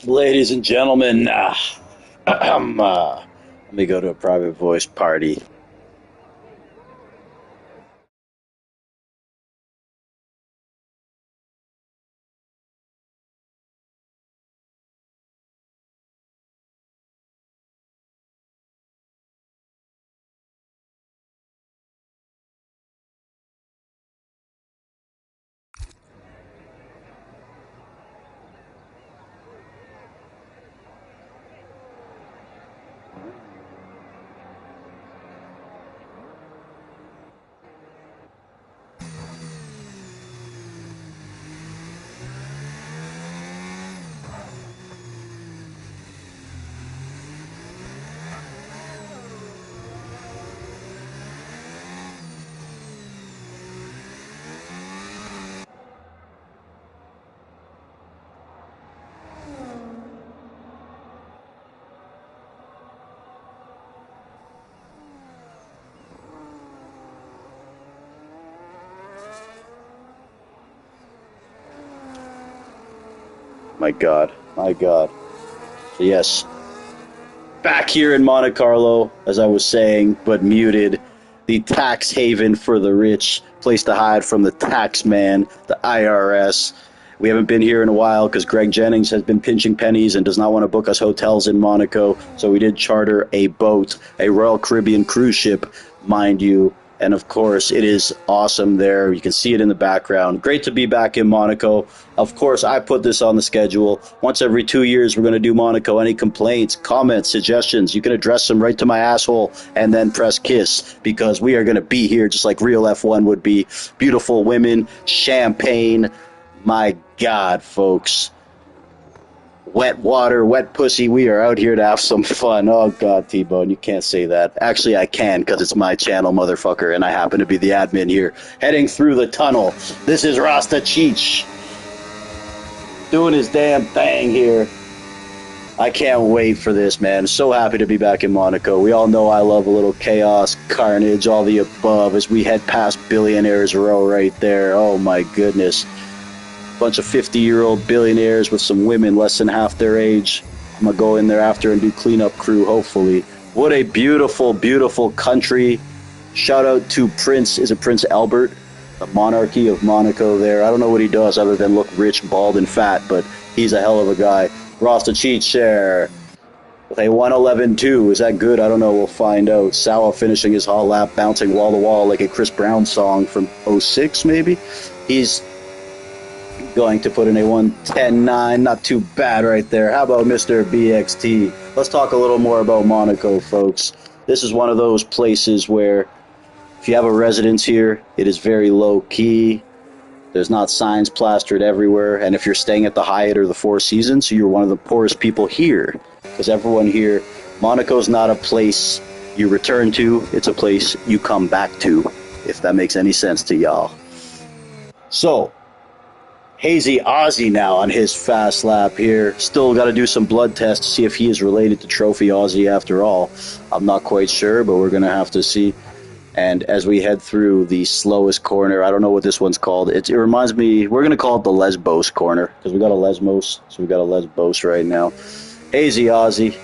Ladies and gentlemen, let me go to a private voice party. My God, my God. So yes, back here in Monte Carlo, as I was saying, but muted. The tax haven for the rich, place to hide from the tax man, the IRS. We haven't been here in a while because Greg Jennings has been pinching pennies and does not want to book us hotels in Monaco. So we did charter a boat, a Royal Caribbean cruise ship, mind you. And of course, it is awesome there. You can see it in the background. Great to be back in Monaco. Of course, I put this on the schedule. Once every 2 years, we're going to do Monaco. Any complaints, comments, suggestions, you can address them right to my asshole and then press kiss because we are going to be here just like real F1 would be. Beautiful women, champagne. My God, folks. Wet water, wet pussy. We are out here to have some fun. Oh, God, T-Bone, you can't say that. Actually, I can because it's my channel, motherfucker, and I happen to be the admin here. Heading through the tunnel. This is Rasta Cheech doing his damn thing here. I can't wait for this, man. So happy to be back in Monaco. We all know I love a little chaos, carnage, all the above as we head past Billionaires Row right there. Oh, my goodness. Bunch of 50-year-old billionaires with some women less than half their age. I'm going to go in there after and do cleanup crew, hopefully. What a beautiful, beautiful country. Shout out to Prince, is it Prince Albert? The monarchy of Monaco there. I don't know what he does other than look rich, bald, and fat, but he's a hell of a guy. Rasta Cheat Share with a 111.2. Is that good? I don't know. We'll find out. Sawa finishing his hall lap, bouncing wall to wall like a Chris Brown song from '06, maybe. He's going to put in a 110.9. Not too bad right there. How about Mr. BXT? Let's talk a little more about Monaco, folks. This is one of those places where if you have a residence here, it is very low key. There's not signs plastered everywhere. And if you're staying at the Hyatt or the Four Seasons, you're one of the poorest people here. Because everyone here, Monaco's not a place you return to. It's a place you come back to, if that makes any sense to y'all. So, Hazy Ozzy now on his fast lap here. Still got to do some blood tests to see if he is related to Trophy Ozzy after all. I'm not quite sure, but we're going to have to see. And as we head through the slowest corner, I don't know what this one's called. It reminds me, we're going to call it the Lesbos corner because we got a Lesbos, so we got a Lesbos right now. Hazy Ozzy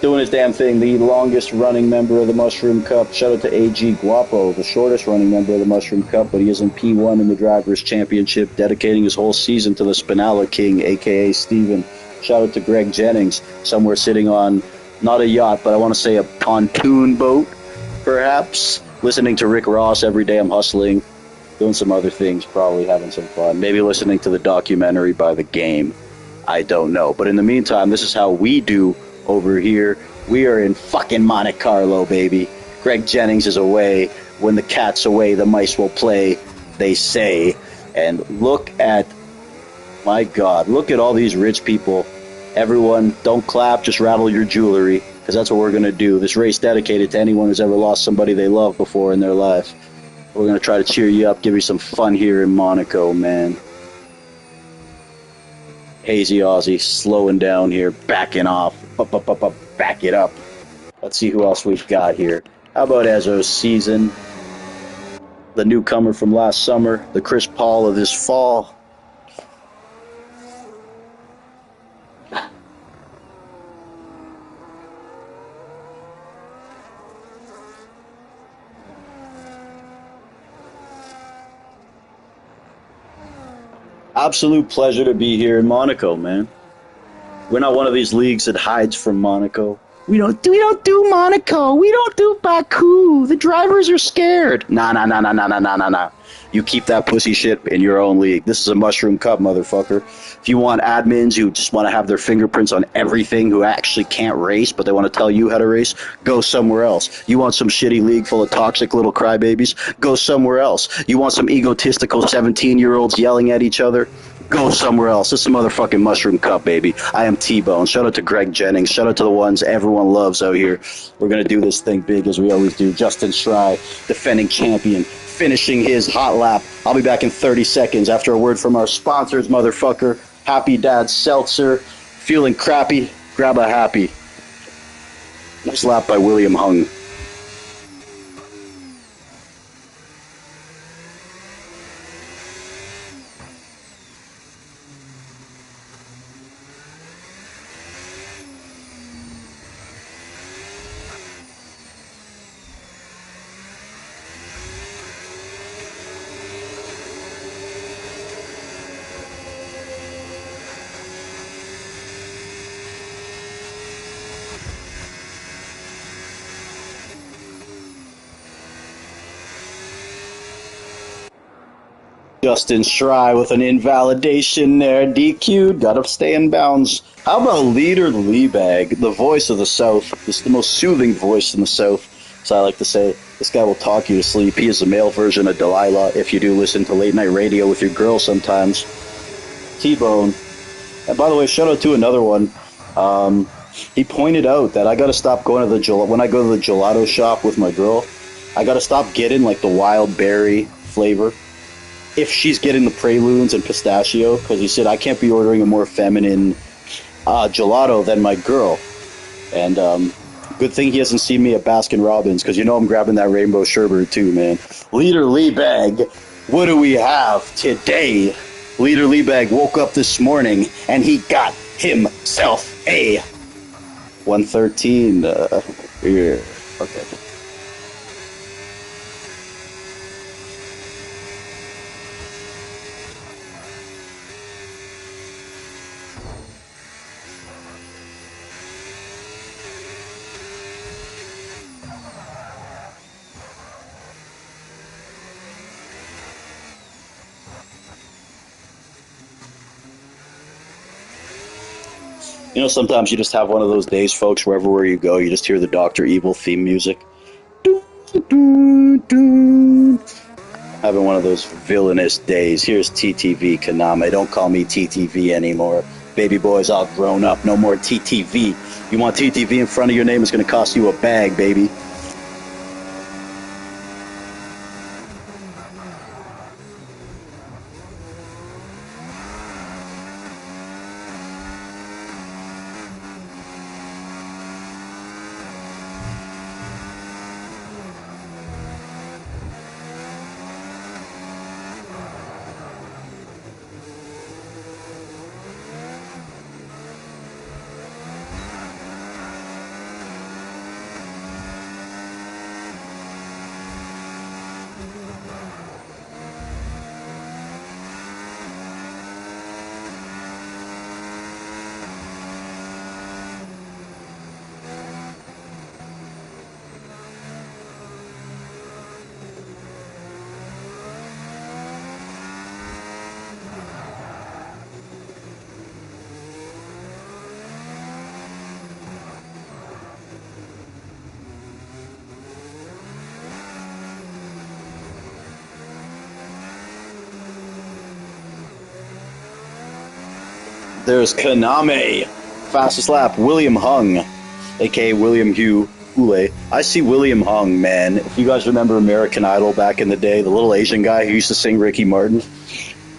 doing his damn thing. The longest running member of the Mushroom Cup. Shout out to AG Guapo, the shortest running member of the Mushroom Cup, but he is in P1 in the Drivers' Championship, dedicating his whole season to the Spinella King, a.k.a. Steven. Shout out to Greg Jennings, somewhere sitting on, not a yacht, but I want to say a pontoon boat, perhaps. Listening to Rick Ross every day. I'm hustling, doing some other things, probably having some fun. Maybe listening to the documentary by The Game. I don't know. But in the meantime, this is how we do over here. We are in fucking Monte Carlo, baby. Greg Jennings is away. When the cat's away, the mice will play, they say. And look at, my God, look at all these rich people. Everyone, don't clap, just rattle your jewelry, because that's what we're going to do. This race dedicated to anyone who's ever lost somebody they love before in their life. We're going to try to cheer you up, give you some fun here in Monaco, man. Hazy Ozzy slowing down here, backing off. Back it up. Let's see who else we've got here. How about Ezzo's season? The newcomer from last summer, the Chris Paul of this fall. Absolute pleasure to be here in Monaco, man. We're not one of these leagues that hides from Monaco. We don't do Monaco. We don't do Baku. The drivers are scared. Nah, nah, nah, nah, nah, nah, nah, nah, nah. You keep that pussy shit in your own league. This is a mushroom cup, motherfucker. If you want admins who just want to have their fingerprints on everything, who actually can't race, but they want to tell you how to race, go somewhere else. You want some shitty league full of toxic little crybabies? Go somewhere else. You want some egotistical 17-year-olds yelling at each other? Go somewhere else. This is a motherfucking mushroom cup, baby. I am T-Bone. Shout out to Greg Jennings. Shout out to the ones everyone loves out here. We're going to do this thing big as we always do. Justin Schrei, defending champion, finishing his hot lap. I'll be back in 30 seconds after a word from our sponsors, motherfucker. Happy Dad Seltzer. Feeling crappy? Grab a happy. Nice lap by William Hung. Justin Schrei with an invalidation there. DQ'd. Got to stay in bounds. How about Leader Liebag, the voice of the South? This is the most soothing voice in the South. So I like to say, this guy will talk you to sleep. He is the male version of Delilah if you do listen to late night radio with your girl sometimes. T-Bone. And by the way, shout out to another one. He pointed out that I got to stop going to the when I go to the gelato shop with my girl, I got to stop getting like the wild berry flavor if she's getting the pralunes and pistachio, because he said I can't be ordering a more feminine gelato than my girl. And good thing he hasn't seen me at Baskin Robbins, because you know I'm grabbing that rainbow sherbet too, man. Leader Liebag, what do we have today? Leader Liebag woke up this morning and he got himself a 113. Yeah, okay. You know, sometimes you just have one of those days, folks, where everywhere you go, you just hear the Dr. Evil theme music. Having one of those villainous days. Here's TTV Kaname. Don't call me TTV anymore. Baby boy's all grown up. No more TTV. You want TTV in front of your name, it's going to cost you a bag, baby. There's Kaname. Fastest lap, William Hung, a.k.a. William Hugh Hule. I see William Hung, man. If you guys remember American Idol back in the day, the little Asian guy who used to sing Ricky Martin,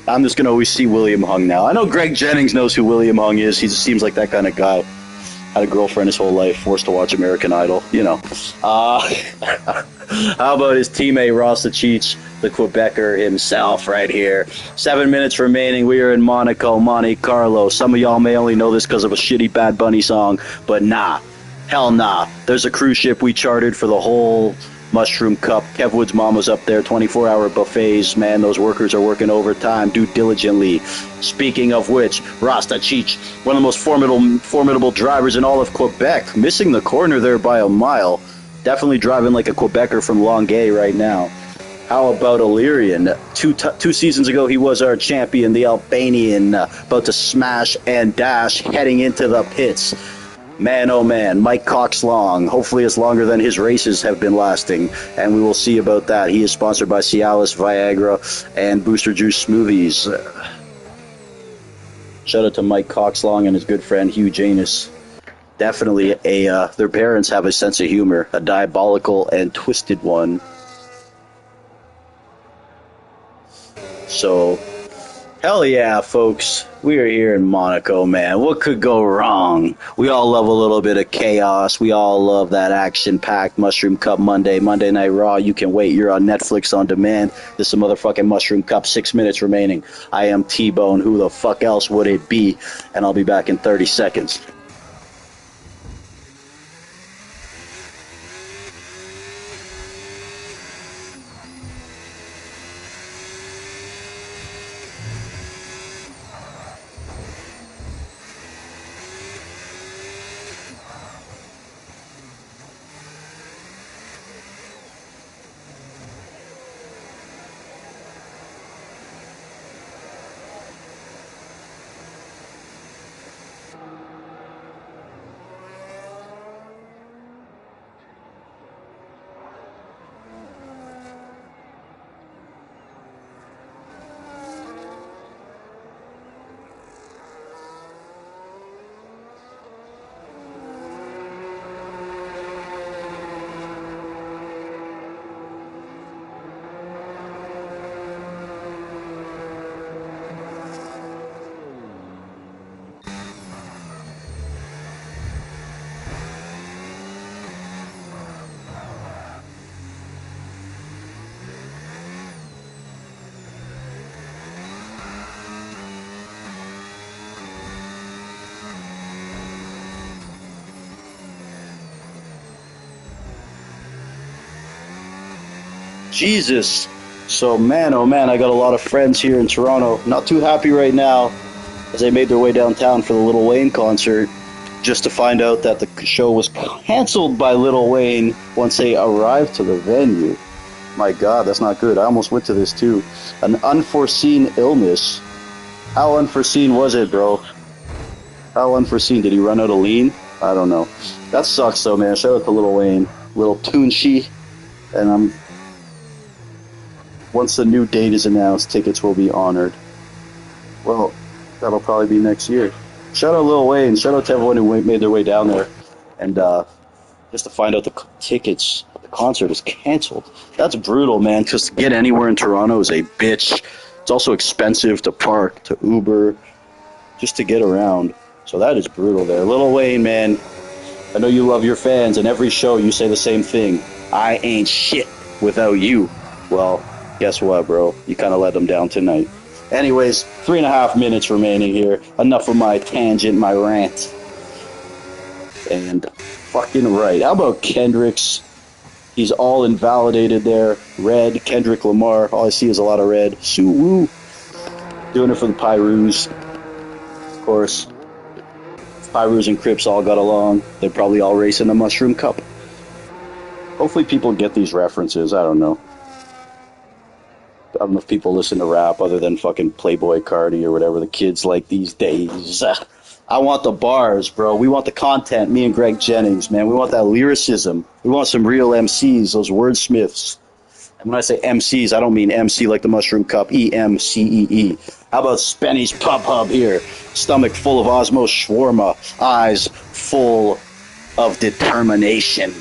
I'm just going to always see William Hung now. I know Greg Jennings knows who William Hung is. He just seems like that kind of guy. Had a girlfriend his whole life, forced to watch American Idol, you know. How about his teammate Ross Cheech, the Quebecer himself right here. 7 minutes remaining. We are in Monaco, Monte Carlo. Some of y'all may only know this because of a shitty Bad Bunny song, but nah. Hell nah. There's a cruise ship we chartered for the whole Mushroom Cup. Kev Wood's mom was up there. 24-hour buffets. Man, those workers are working overtime. Do diligently. Speaking of which, Rasta Cheech, one of the most formidable drivers in all of Quebec, missing the corner there by a mile. Definitely driving like a Quebecer from Longueuil right now. How about Illyrian? Two seasons ago, he was our champion, the Albanian, about to smash and dash, heading into the pits. Man, oh man, Mike Coxlong. Hopefully it's longer than his races have been lasting, and we will see about that. He is sponsored by Cialis, Viagra, and Booster Juice Smoothies. Shout out to Mike Coxlong and his good friend Hugh Janus. Definitely their parents have a sense of humor, a diabolical and twisted one. So, hell yeah, folks. We are here in Monaco, man. What could go wrong? We all love a little bit of chaos. We all love that action-packed Mushroom Cup Monday Night Raw. You can wait. You're on Netflix on demand. There's some motherfucking Mushroom Cup. 6 minutes remaining. I am T-Bone. Who the fuck else would it be? And I'll be back in 30 seconds. Jesus. So, man, oh man, I got a lot of friends here in Toronto. Not too happy right now as they made their way downtown for the Lil Wayne concert just to find out that the show was canceled by Lil Wayne once they arrived to the venue. My God, that's not good. I almost went to this too. An unforeseen illness. How unforeseen was it, bro? How unforeseen? Did he run out of lean? I don't know. That sucks though, man. Shout out to Lil Wayne. Little Toonshi. And once the new date is announced, tickets will be honored. Well, that'll probably be next year. Shout out Lil Wayne. Shout out to everyone who made their way down there. And just to find out the tickets, the concert is canceled. That's brutal, man, because to get anywhere in Toronto is a bitch. It's also expensive to park, to Uber, just to get around. So that is brutal there. Lil Wayne, man, I know you love your fans, and every show you say the same thing. I ain't shit without you. Well, guess what, bro? You kind of let them down tonight. Anyways, 3.5 minutes remaining here. Enough of my tangent, my rant. And fucking right. How about Kendrick's? He's all invalidated there. Red, Kendrick Lamar. All I see is a lot of red. Sue Woo. Doing it for the Pyrus. Of course. Pyrus and Crips all got along. They probably all race in the Mushroom Cup. Hopefully people get these references. I don't know. I don't know if people listen to rap other than fucking Playboy Cardi or whatever the kids like these days. I want the bars, bro. We want the content, me and Greg Jennings, man. We want that lyricism. We want some real MCs, those wordsmiths. And when I say MCs, I don't mean MC like the Mushroom Cup, EMCEE. How about Spenny's Pub Hub here? Stomach full of Osmo Shawarma, eyes full of determination.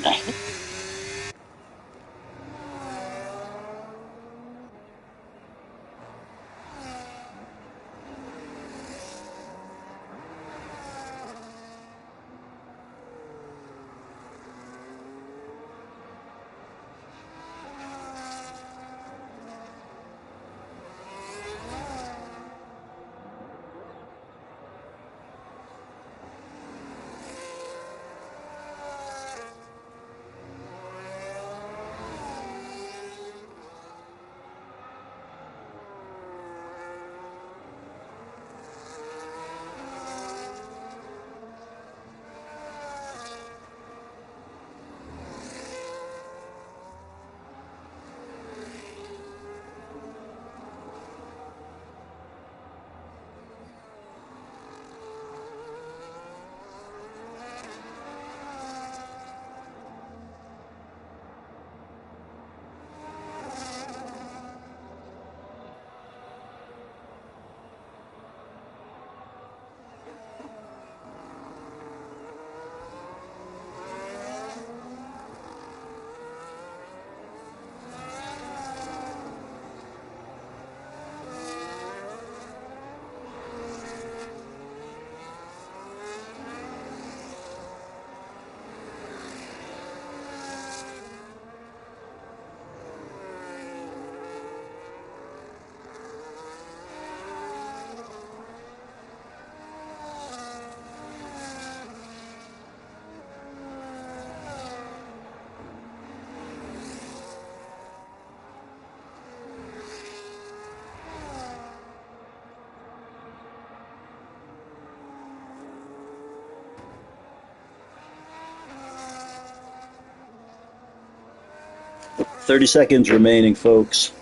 30 seconds remaining, folks.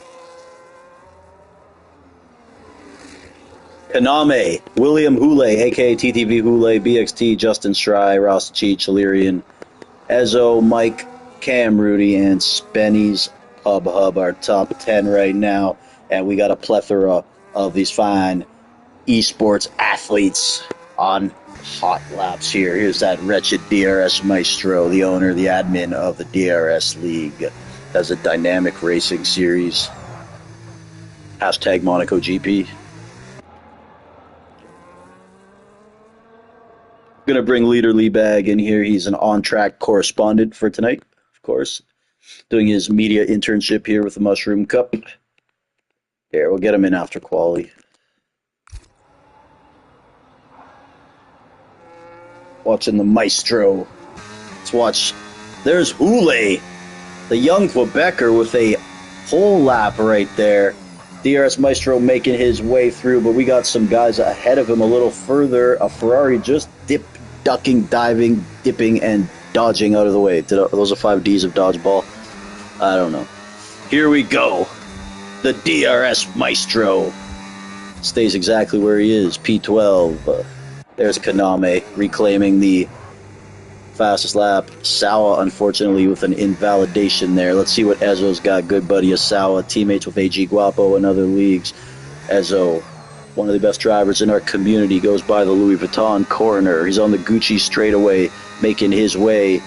Kaname, William Hule, aka TTV Hule, BXT, Justin Stry, Ross Cheech, Illyrian, Ezo, Mike, Cam, Rudy, and Spenny's Pub Hub, our top 10 right now. And we got a plethora of these fine esports athletes on hot laps here. Here's that wretched DRS maestro, the owner, the admin of the DRS League. Has a dynamic racing series. Hashtag Monaco GP. Going to bring Leader Lee Bag in here. He's an on-track correspondent for tonight, of course. Doing his media internship here with the Mushroom Cup. Here, we'll get him in after quali. Watching the maestro. Let's watch. There's Hule, the young Quebecer with a pole lap right there. DRS Maestro making his way through, but we got some guys ahead of him a little further. A Ferrari just ducking, diving, dipping, and dodging out of the way. Those are 5 Ds of dodgeball? I don't know. Here we go. The DRS Maestro stays exactly where he is. P12. There's Kaname reclaiming the fastest lap. Sawa, unfortunately, with an invalidation there. Let's see what Ezo's got. Good buddy Asawa, teammates with AG Guapo and other leagues. Ezo, one of the best drivers in our community, goes by the Louis Vuitton corner. He's on the Gucci straightaway, making his way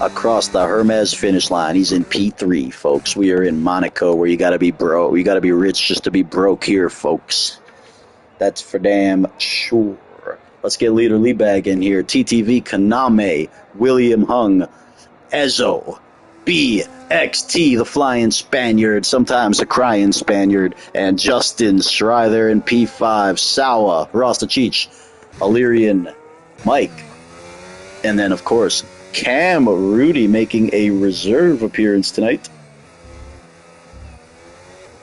across the Hermes finish line. He's in P3, folks. We are in Monaco, where you gotta be broke. You gotta be rich just to be broke here, folks. That's for damn sure. Let's get Leader Leebag in here. TTV, Kaname, William Hung, Ezo, BXT, the flying Spaniard, sometimes a crying Spaniard, and Justin Stry in P5, Sawa, Rostachich, Illyrian, Mike, and then, of course, Cam Rudy making a reserve appearance tonight.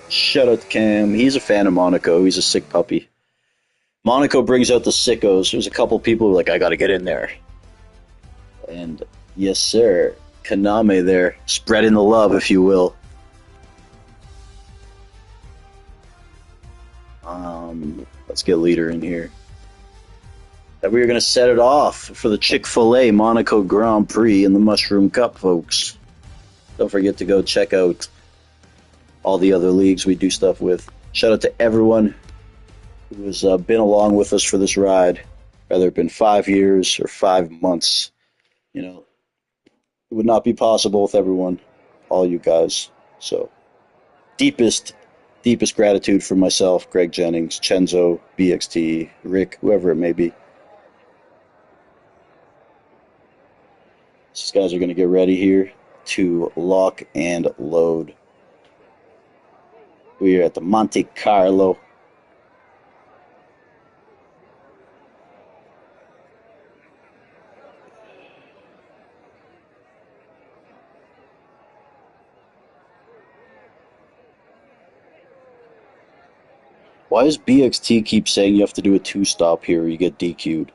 Shout out to Cam. He's a fan of Monaco. He's a sick puppy. Monaco brings out the sickos. There's a couple people who are like, I gotta get in there. And yes, sir. Kaname there, spreading the love, if you will. Let's get Leader in here. And we are going to set it off for the Chick-fil-A Monaco Grand Prix in the Mushroom Cup, folks. Don't forget to go check out all the other leagues we do stuff with. Shout out to everyone who has been along with us for this ride, whether it been 5 years or 5 months. You know, it would not be possible with everyone, all you guys. So, deepest gratitude for myself, Greg Jennings, Chenzo, BXT, Rick, whoever it may be. These guys are going to get ready here to lock and load. We are at the Monte Carlo. Why does BXT keep saying you have to do a 2-stop here or you get DQ'd?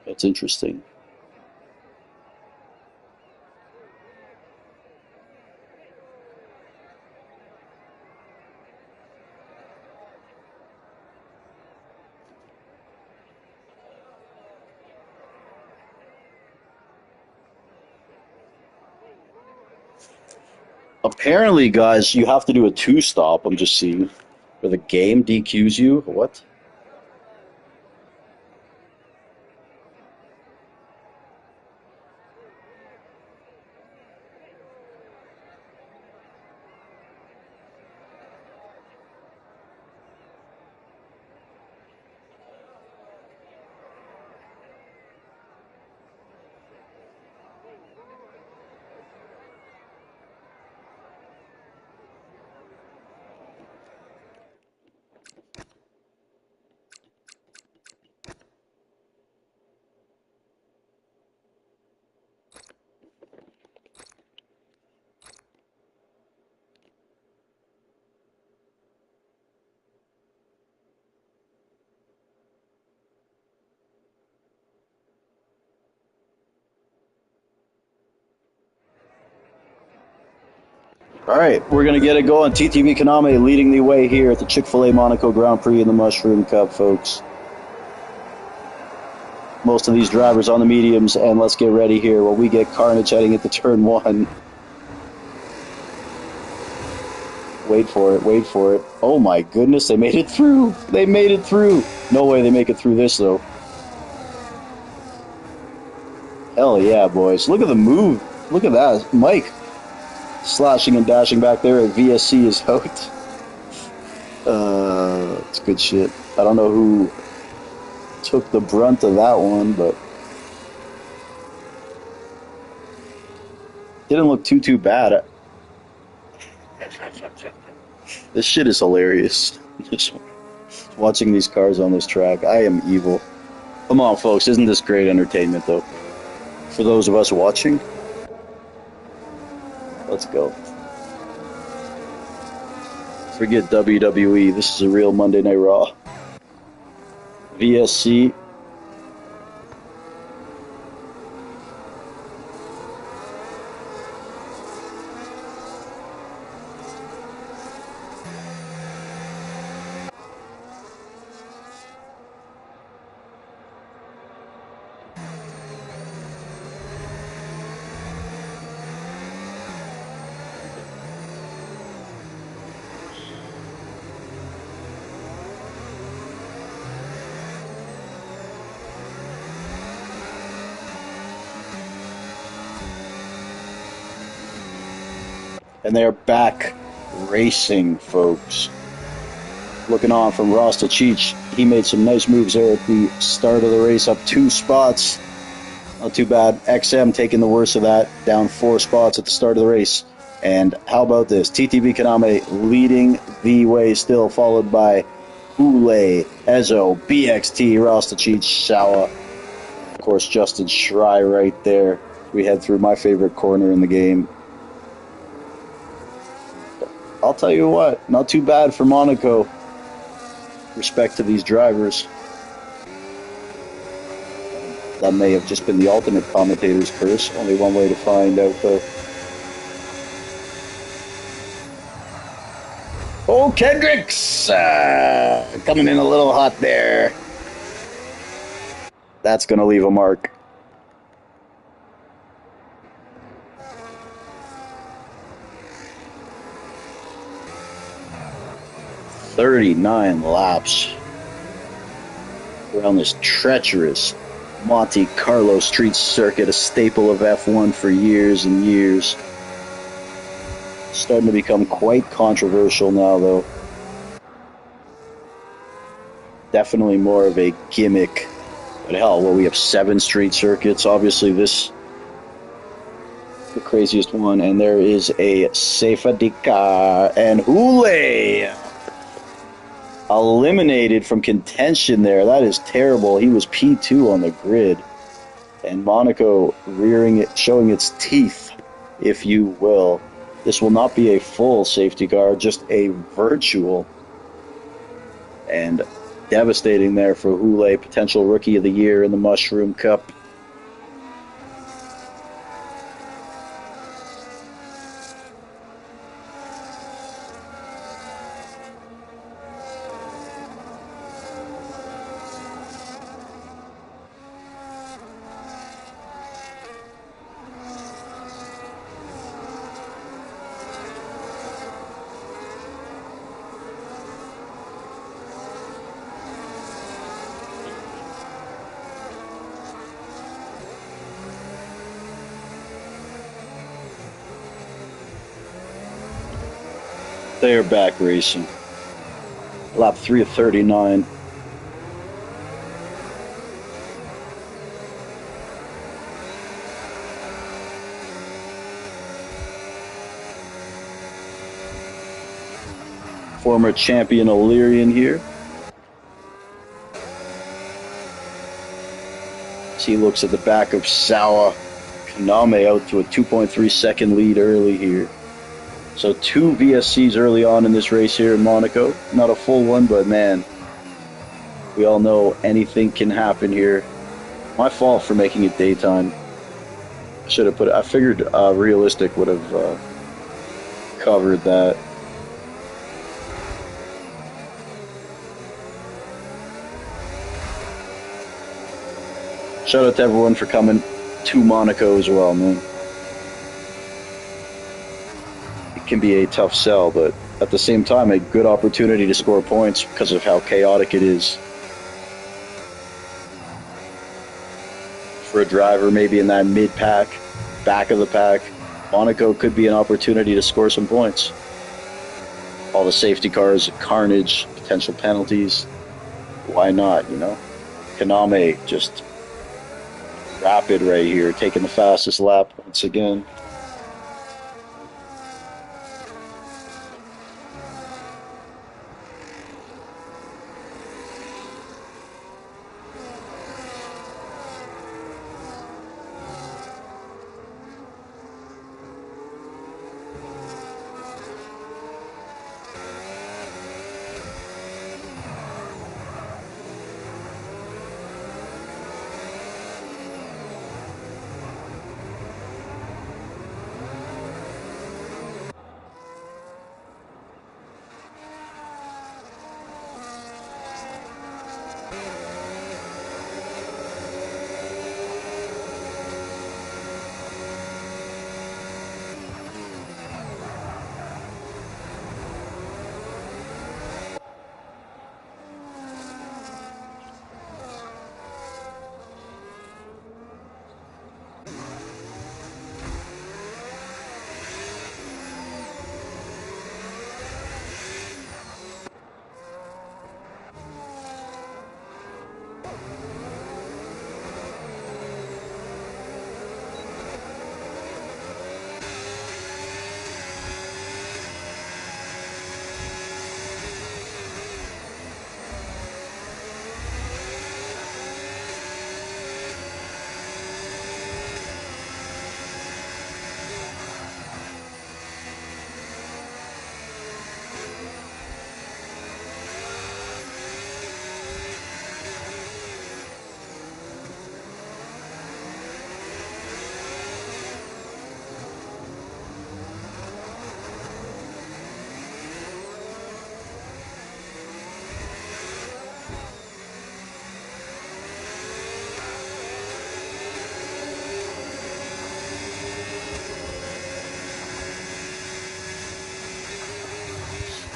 That's interesting. Apparently, guys, you have to do a 2-stop. I'm just seeing. Where the game DQs you? What? All right, we're going to get it going. TTV Kaname leading the way here at the Chick-fil-A Monaco Grand Prix in the Mushroom Cup, folks. Most of these drivers on the mediums, and let's get ready here while we get carnage heading into turn one. Wait for it, wait for it. Oh my goodness, they made it through. They made it through. No way they make it through this, though. Hell yeah, boys. Look at the move. Look at that. Mike slashing and dashing back there at VSC is out. It's good shit. I don't know who took the brunt of that one, but didn't look too bad. This shit is hilarious. Just watching these cars on this track. I am evil. Come on, folks. Isn't this great entertainment, though? For those of us watching, let's go. Forget WWE. This is a real Monday Night Raw. VSC. And they're back racing, folks. Looking on from Ross to Cheech. He made some nice moves there at the start of the race, up 2 spots. Not too bad. XM taking the worst of that, down 4 spots at the start of the race. And how about this? TTV Kaname leading the way still, followed by Ule, Ezo, BXT, Ross to Cheech, Shawa. Of course, Justin Schrei right there. We head through my favorite corner in the game. I'll tell you what, not too bad for Monaco. Respect to these drivers. That may have just been the ultimate commentator's curse. Only one way to find out, though. Oh, Kendricks! Coming in a little hot there. That's going to leave a mark. 39 laps around this treacherous Monte Carlo street circuit, a staple of F1 for years and years. Starting to become quite controversial now, though. Definitely more of a gimmick. But hell, well, we have 7 street circuits. Obviously, this the craziest one, and there is a Sefadika and Ule eliminated from contention there. That is terrible. He was P2 on the grid. And Monaco rearing it, showing its teeth, if you will. This will not be a full safety car, just a virtual. And devastating there for Ule, potential Rookie of the Year in the Mushroom Cup. They are back racing. Lap 3 of 39. Former champion Illyrian here. As he looks at the back of Sawa. Kaname out to a 2.3 second lead early here. So 2 VSCs early on in this race here in Monaco. Not a full one, but man, we all know anything can happen here. My fault for making it daytime. I should have put it, I figured realistic would have Covered that. Shout out to everyone for coming to Monaco as well, man. It can be a tough sell, but at the same time, a good opportunity to score points because of how chaotic it is. For a driver, maybe in that mid-pack, back of the pack, Monaco could be an opportunity to score some points. All the safety cars, carnage, potential penalties. Why not, you know? Kaname just rapid right here, taking the fastest lap once again.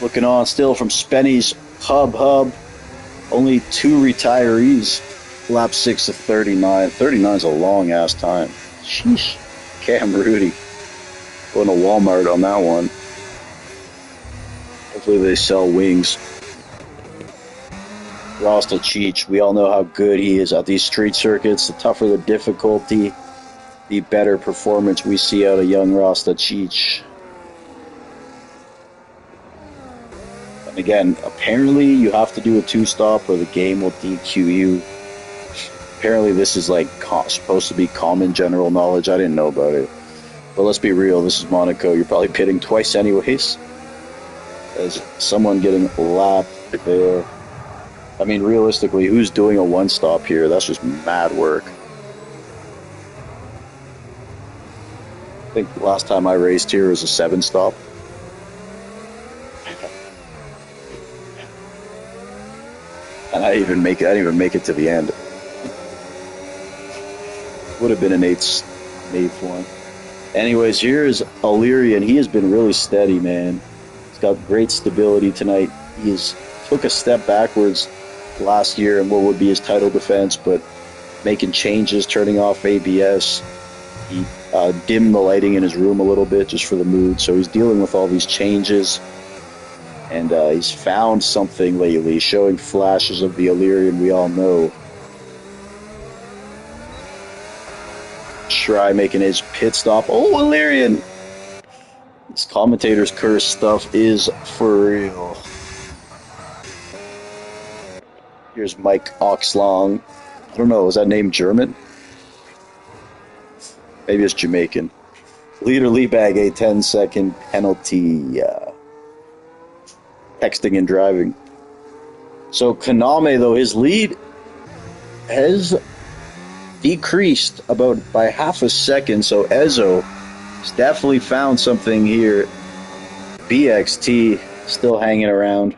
Looking on still from Spenny's Hub. Only 2 retirees. Lap 6 of 39. 39 is a long ass time. Sheesh. Cam Rudy. Going to Walmart on that one. Hopefully they sell wings. Rasta Cheech. We all know how good he is at these street circuits. The tougher the difficulty, the better performance we see out of young Rasta Cheech. Again, apparently you have to do a 2-stop or the game will DQ you. Apparently this is like supposed to be common general knowledge. I didn't know about it. But let's be real, this is Monaco. You're probably pitting twice anyways. As someone getting lapped there. I mean, realistically, who's doing a 1-stop here? That's just mad work. I think last time I raced here was a 7-stop. And I didn't even make it to the end. Would have been an eighth one. Anyways, here's Illyrian. He has been really steady, man. He's got great stability tonight. He took a step backwards last year in what would be his title defense, but making changes, turning off ABS. He dimmed the lighting in his room a little bit just for the mood. So he's dealing with all these changes. And he's found something lately, showing flashes of the Illyrian we all know. Try making his pit stop. Oh, Illyrian! This commentator's curse stuff is for real. Here's Mike Oxlong. I don't know, is that name German? Maybe it's Jamaican. Leader Leabag, a 10-second penalty. Texting and driving. So Kaname, though, his lead has decreased by half a second. So Ezo has definitely found something here BXT still hanging around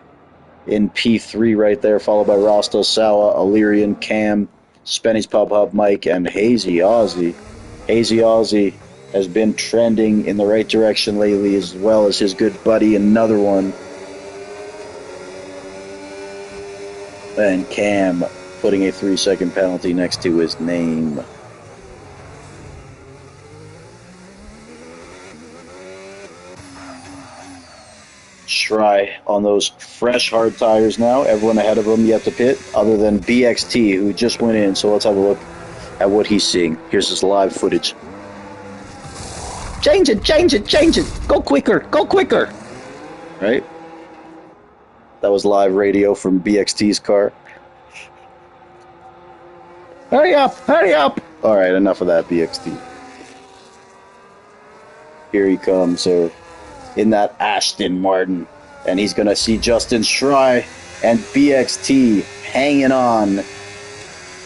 in P3 right there, followed by Rasta, Sawa, Illyrian, Cam, Spenny's Pub Hub, Mike, and Hazy Aussie. Hazy Aussie has been trending in the right direction lately, as well as his good buddy, another one. And Cam putting a 3-second penalty next to his name. Schrei on those fresh hard tires now. Everyone ahead of him yet to pit, other than BXT, who just went in. So let's have a look at what he's seeing. Here's his live footage. Change it, change it, change it. Go quicker, go quicker. Right? That was live radio from BXT's car. Hurry up, hurry up. All right, enough of that, BXT. Here he comes here in that Aston Martin. And he's going to see Justin Schrei and BXT hanging on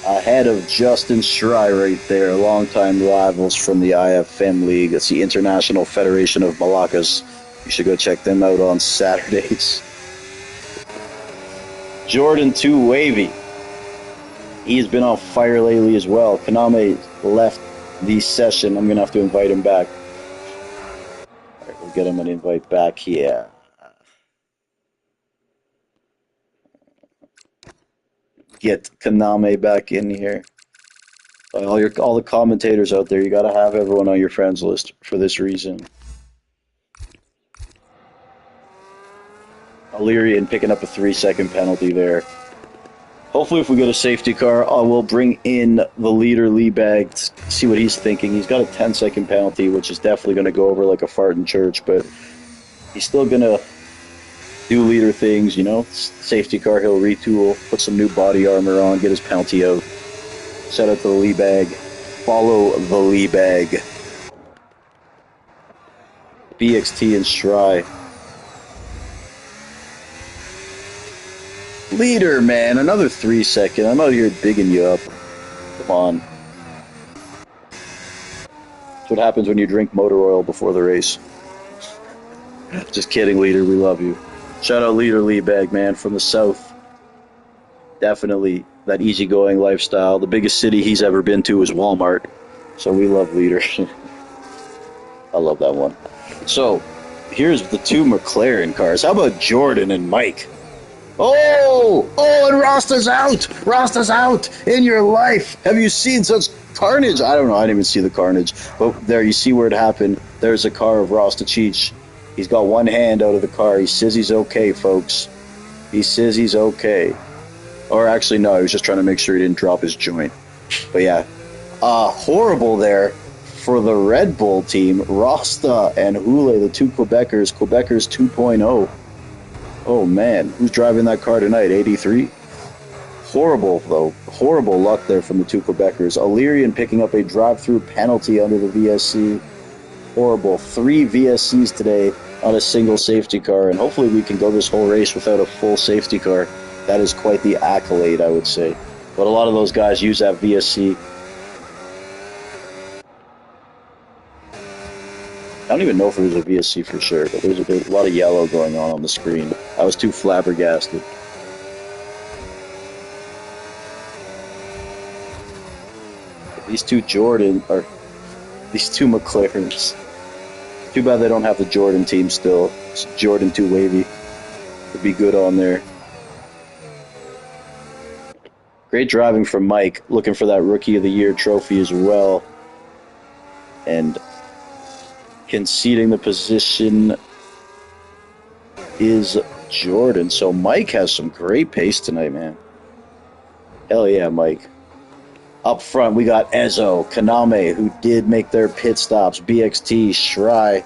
ahead of Justin Schrei right there. Longtime rivals from the IFM League. It's the International Federation of Malaccas. You should go check them out on Saturdays. Jordan 2 Wavy. He's been on fire lately as well. Kaname left the session. I'm going to have to invite him back. All right, we'll get him an invite back here. Get Kaname back in here. All the commentators out there, you got to have everyone on your friends list for this reason. Illyrian picking up a 3-second penalty there. Hopefully if we get a safety car, we'll bring in the leader, Liebag, to see what he's thinking. He's got a 10-second penalty, which is definitely going to go over like a fart in church, but he's still going to do leader things, you know. Safety car, he'll retool, put some new body armor on, get his penalty out. Set out to the Liebag. Follow the Liebag. BXT and Schrei. Leader, man, another 3-second. I'm out here bigging you up. Come on. That's what happens when you drink motor oil before the race. Just kidding, Leader. We love you. Shout out Leader Liebag, man, from the south. Definitely that easygoing lifestyle. The biggest city he's ever been to is Walmart. So we love Leader. I love that one. So, here's the two McLaren cars. How about Jordan and Mike? Oh, and Rasta's out. Rasta's out in your life. Have you seen such carnage? I don't know. I didn't even see the carnage. But there, you see where it happened. There's a car of Rasta Cheech. He's got one hand out of the car. He says he's okay, folks. He says he's okay. Or actually, no, he was just trying to make sure he didn't drop his joint. But yeah, horrible there for the Red Bull team. Rasta and Hule, the two Quebecers. Quebecers 2.0. Oh, man. Who's driving that car tonight? 83? Horrible, though. Horrible luck there from the two Quebecers. Illyrian picking up a drive-through penalty under the VSC. Horrible. 3 VSCs today on a single safety car, and hopefully we can go this whole race without a full safety car. That is quite the accolade, I would say. But a lot of those guys use that VSC. I don't even know if it was a VSC for sure, but there's a lot of yellow going on the screen. I was too flabbergasted. These two these two McLarens. Too bad they don't have the Jordan team still. It's Jordan 2 Wavy. Would be good on there. Great driving from Mike, looking for that Rookie of the Year trophy as well. And conceding the position is Jordan. So Mike has some great pace tonight, man. Hell yeah, Mike. Up front, we got Ezo, Kaname, who did make their pit stops, BXT, Schrei,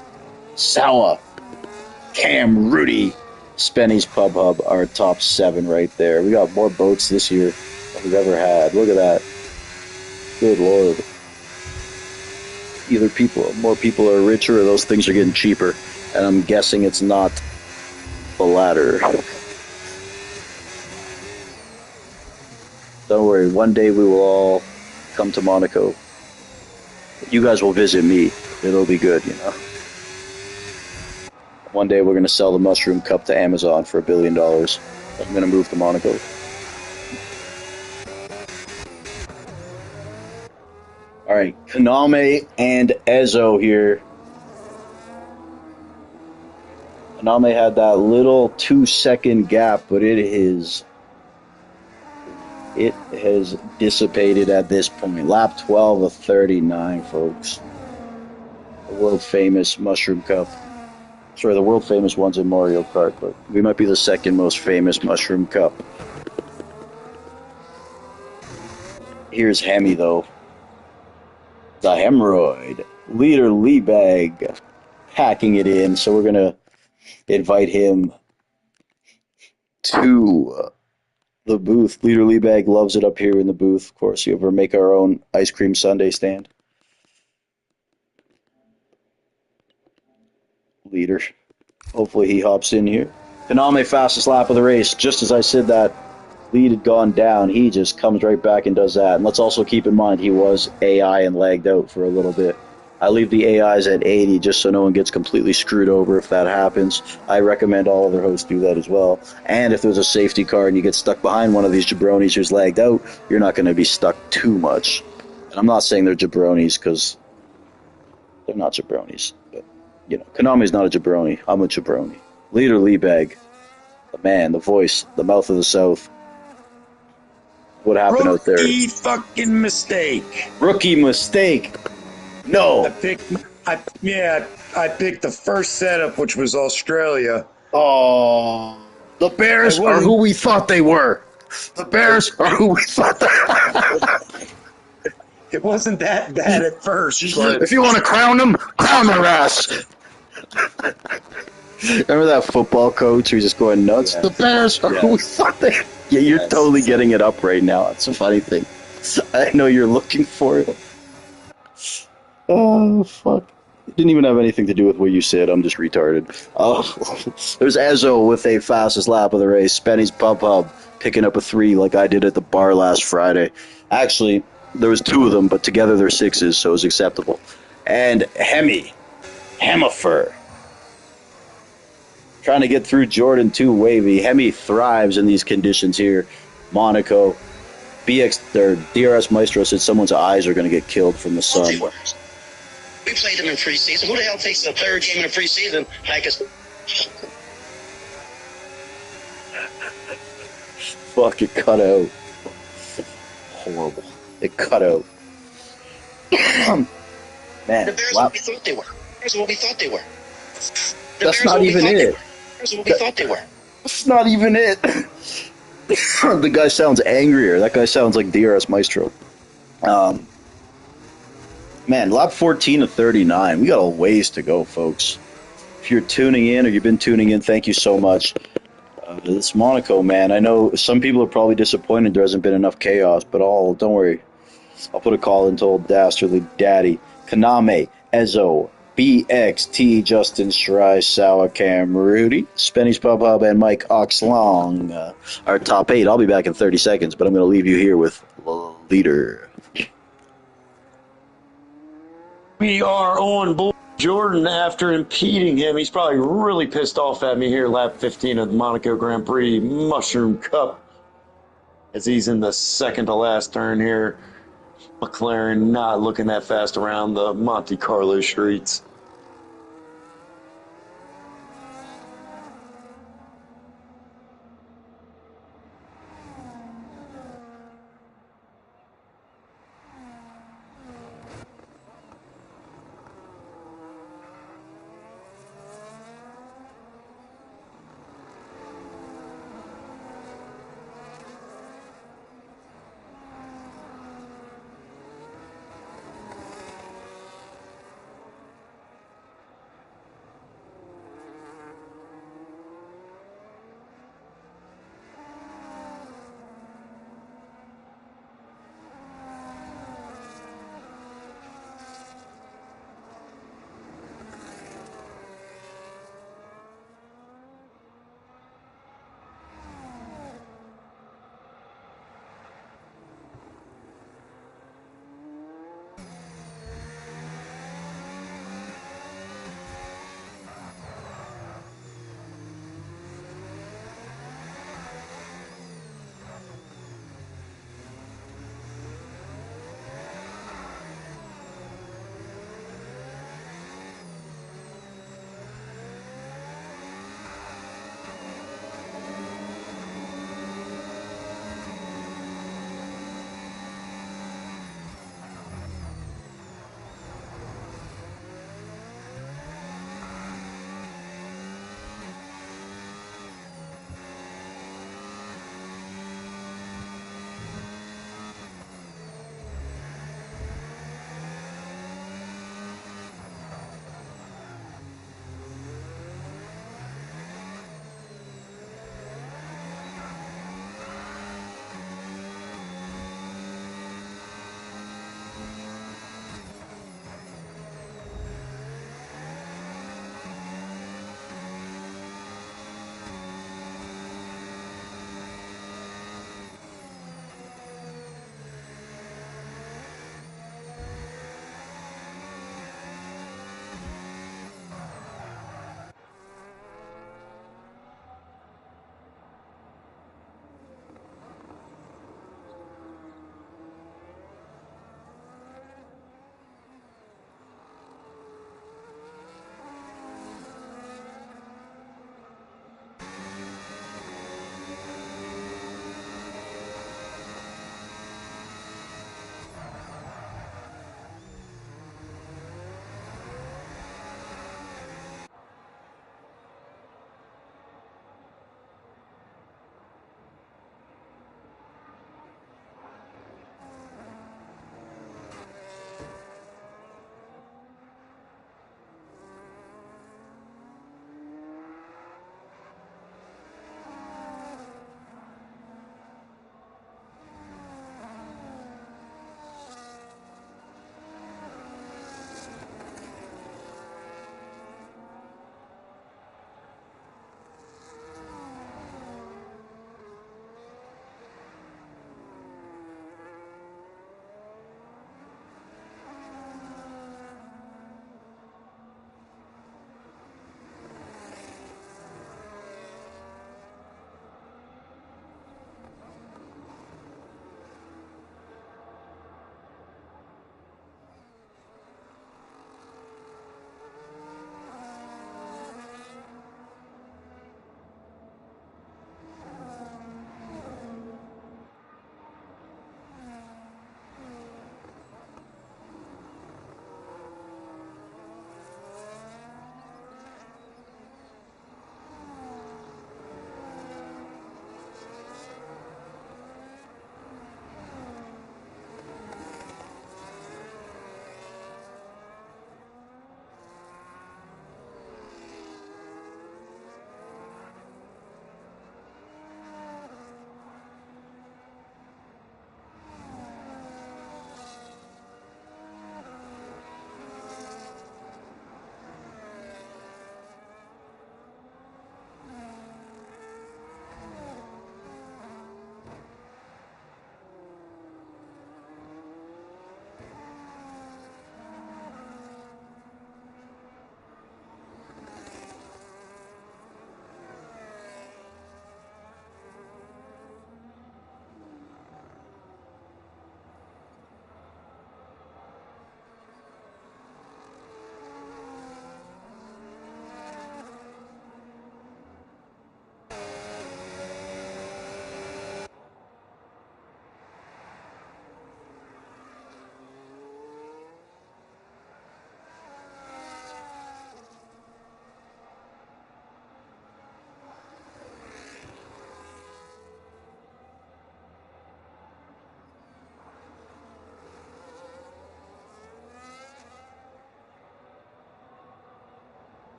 Sawa, Cam, Rudy, Spenny's Pub Hub, our top 7 right there. We got more boats this year than we've ever had. Look at that. Good Lord. Either more people are richer or those things are getting cheaper. And I'm guessing it's not the latter. Don't worry, one day we will all come to Monaco. You guys will visit me. It'll be good, you know. One day we're going to sell the Mushroom Cup to Amazon for $1 billion. I'm going to move to Monaco. All right, Kaname and Ezo here. Kaname had that little 2-second gap, but it has dissipated at this point. Lap 12 of 39, folks. The world famous Mushroom Cup. Sorry, the world famous one's in Mario Kart, but we might be the second most famous Mushroom Cup. Here's Hemi, though. The hemorrhoid. Leader Leebag packing it in, so we're going to invite him to the booth. Leader Leebag loves it up here in the booth. Of course, you ever make our own ice cream sundae stand? Leader. Hopefully he hops in here. Kaname fastest lap of the race. Just as I said that lead had gone down, he just comes right back and does that. And let's also keep in mind he was AI and lagged out for a little bit. I leave the AIs at 80 just so no one gets completely screwed over if that happens. I recommend all other hosts do that as well. And if there's a safety car and you get stuck behind one of these jabronis who's lagged out, you're not going to be stuck too much. And I'm not saying they're jabronis because they're not jabronis. But, you know, Konami's not a jabroni. I'm a jabroni. Leader Leebag, the man, the voice, the mouth of the South. What happened out there? Rookie fucking mistake. Rookie mistake. No. I picked the first setup, which was Australia. Oh, the Bears are who we thought they were. The Bears are who we thought they were. It wasn't that bad at first, but if you want to crown them, crown their ass. Remember that football coach who's just going nuts? Yes. The Bears are who we thought they were. Yeah, you're totally getting it up right now. It's a funny thing. I know you're looking for it. Oh, fuck. It didn't even have anything to do with what you said. I'm just retarded. Oh, there's Ezo with a fastest lap of the race. Spenny's Pub Hub picking up a 3 like I did at the bar last Friday. Actually, there was 2 of them, but together they're 6s, so it was acceptable. And Hemifer, trying to get through Jordan 2 wavy. Hemi thrives in these conditions here. Monaco. DRS Maestro said someone's eyes are going to get killed from the sun. We played them in preseason. Who the hell takes the third game in the preseason like us? Fuck, it cut out. Horrible. It cut out. Man, The Bears are what we thought they were. The Bears are what we thought they were. That's not even it. The Bears are what we thought they were. That's not even it. The guy sounds angrier. That guy sounds like DRS Maestro. Man, lap 14 of 39. We got a ways to go, folks. If you're tuning in or you've been tuning in, thank you so much. This Monaco, man. I know some people are probably disappointed there hasn't been enough chaos, but don't worry. I'll put a call into old dastardly daddy. Kaname, Ezo, BXT, Justin Shry, Sour Cam, Rudy, Spenny's Pub Hub, and Mike Oxlong. Our top 8. I'll be back in 30 seconds, but I'm going to leave you here with Leader. we are on board Jordan after impeding him. He's probably really pissed off at me here, lap 15 of the Monaco Grand Prix Mushroom Cup, as he's in the second to last turn here. McLaren not looking that fast around the Monte Carlo streets.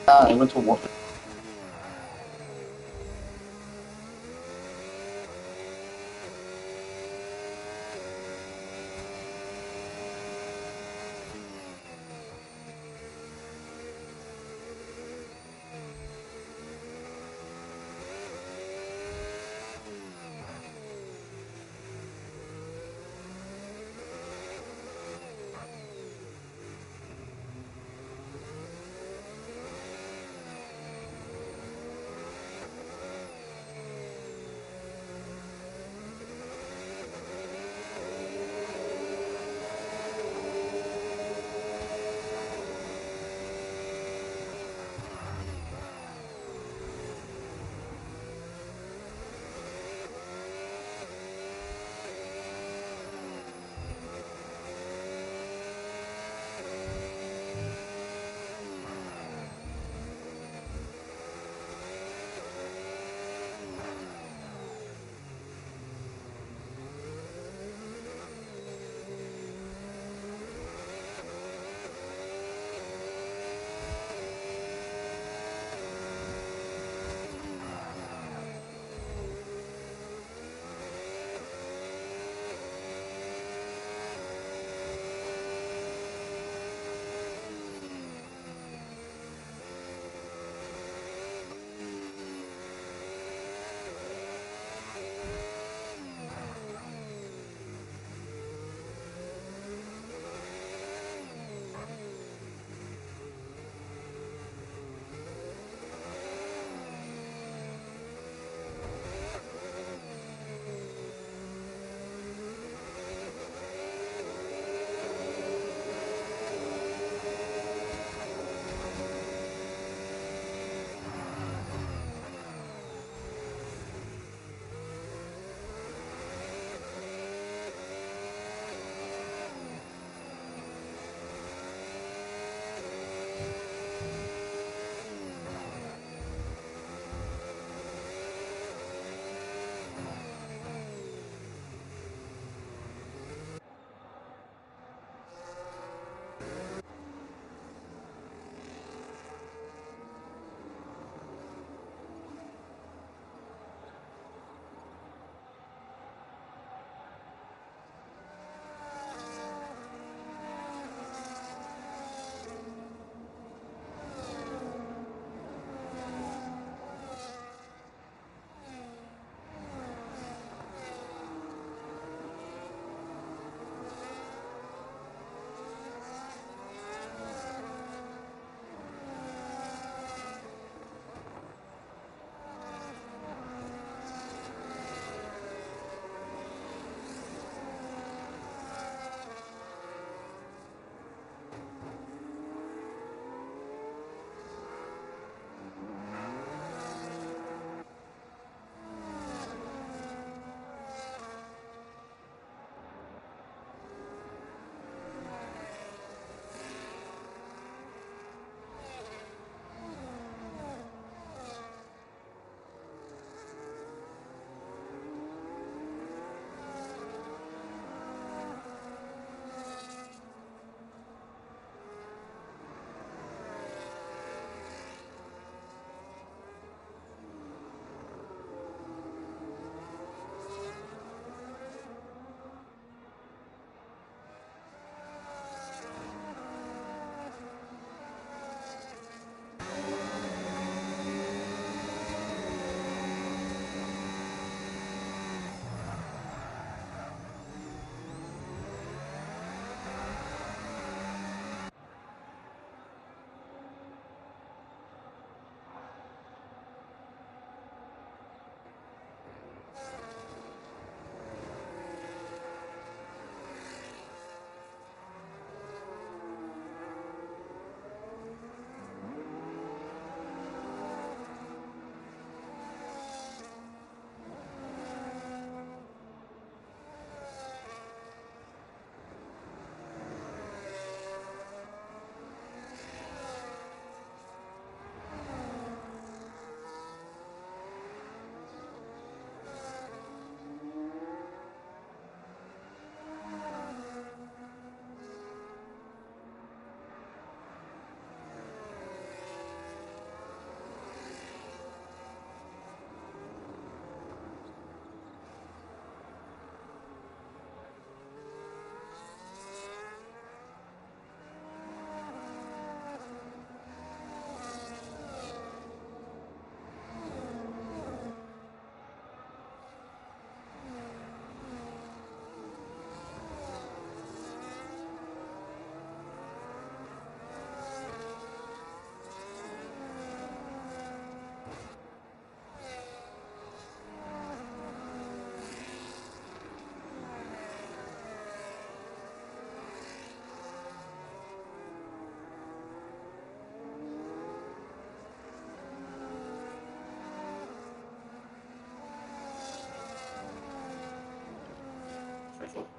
I went to one.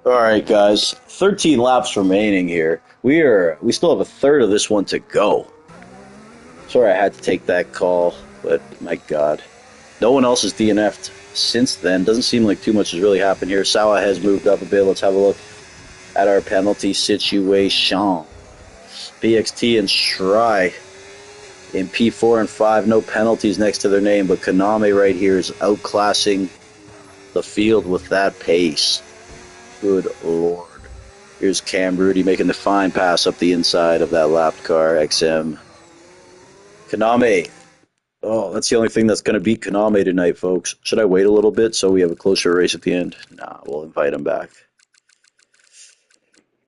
All right, guys. 13 laps remaining here. We still have a third of this one to go. Sorry I had to take that call, but my God. No one else has DNF'd since then. Doesn't seem like too much has really happened here. Sawa has moved up a bit. Let's have a look at our penalty situation. BXT and Shry in P4 and 5, no penalties next to their name, but Kaname right here is outclassing the field with that pace. Good Lord. Here's Cam Rudy making the fine pass up the inside of that lapped car, XM. Kaname. Oh, that's the only thing that's going to beat Kaname tonight, folks. Should I wait a little bit so we have a closer race at the end? Nah, we'll invite him back.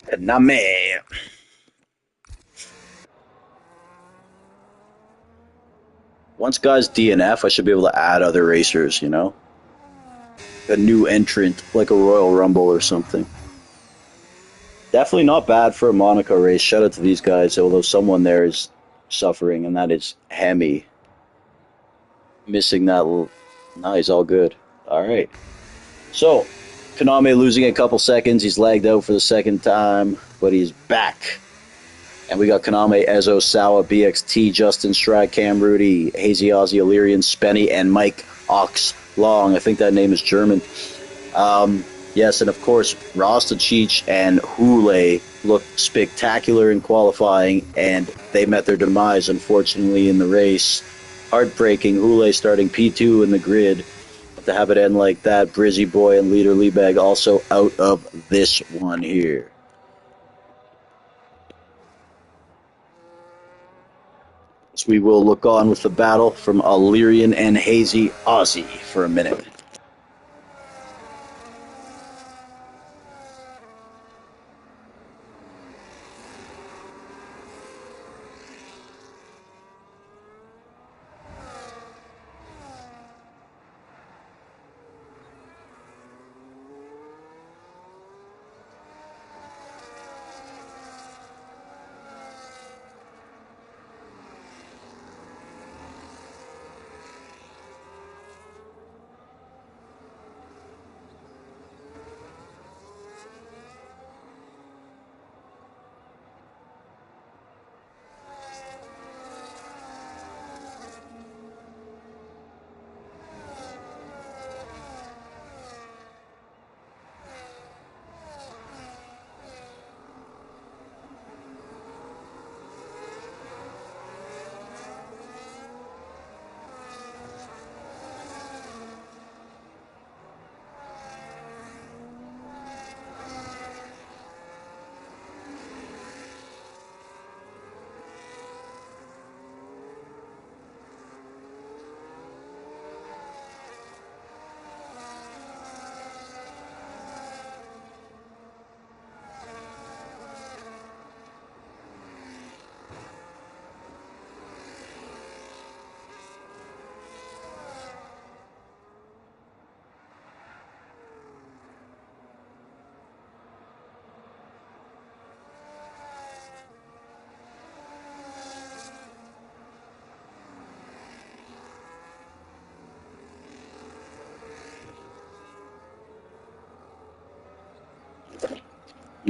Kaname. Once guys DNF, I should be able to add other racers, you know? A new entrant, like a Royal Rumble or something. Definitely not bad for a Monaco race. Shout out to these guys, although someone there is suffering, and that is Hemi. Missing that little... No, he's all good. All right. So, Kaname losing a couple seconds. He's lagged out for the second time, but he's back. And we got Kaname, Ezo, Sawa, BXT, Justin, Stride, Cam, Rudy, Hazy Ozzy, Illyrian, Spenny, and Mike Ox Long. I think that name is German. Yes, and of course, Rasta Cheech and Hule looked spectacular in qualifying, and they met their demise, unfortunately, in the race. Heartbreaking. Hule starting P2 in the grid. To have it end like that, Brizzy Boy and Leader Liebag also out of this one here. So we will look on with the battle from Illyrian and Hazy Ozzy for a minute.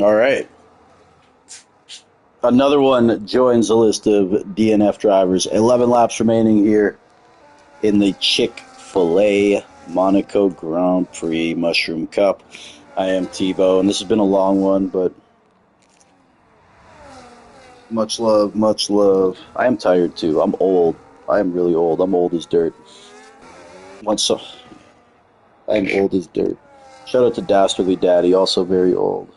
All right. Another one joins the list of DNF drivers. 11 laps remaining here in the Chick-fil-A Monaco Grand Prix Mushroom Cup. I am Tebow, and this has been a long one, but much love, much love. I am tired too. I'm old. I am really old. I'm old as dirt. Once I am old as dirt. Shout out to Dastardly Daddy, also very old.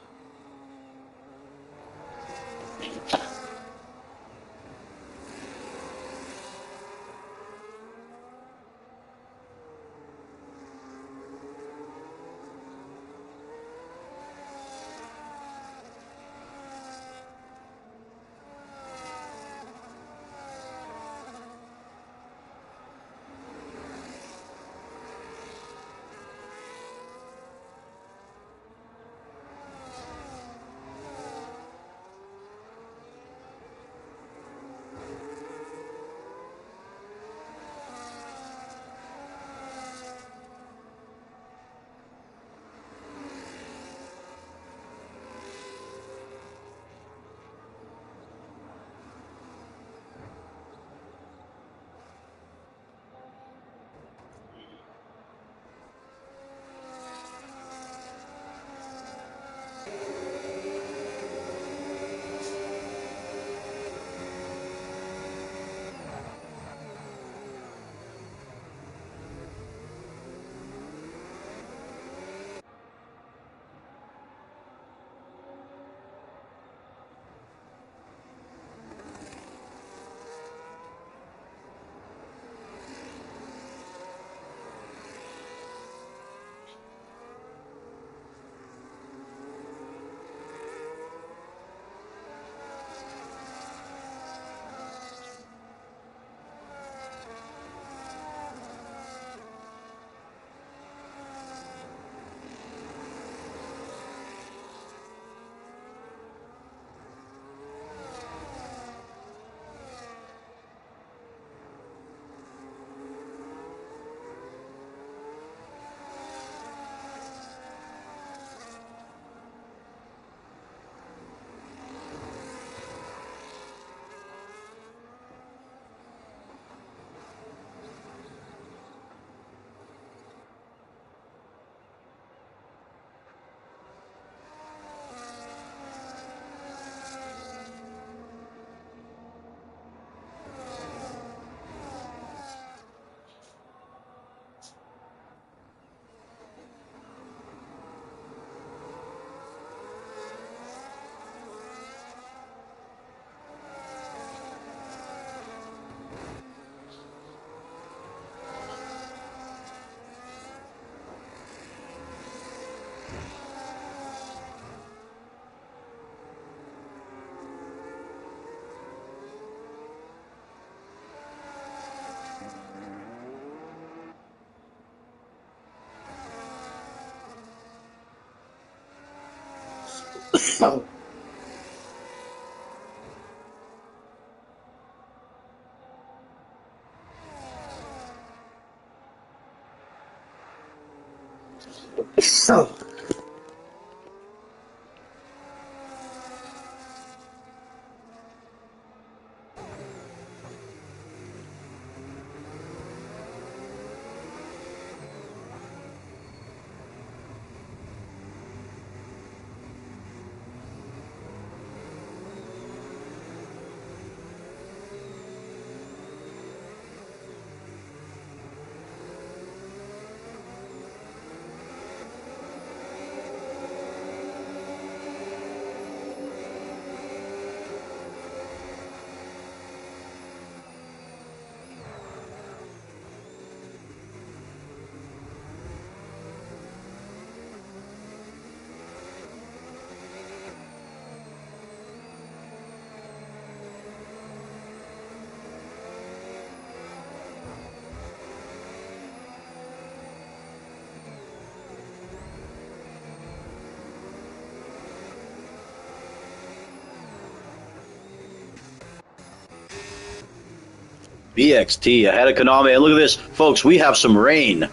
BXT ahead of Konami. And look at this, folks. We have some rain.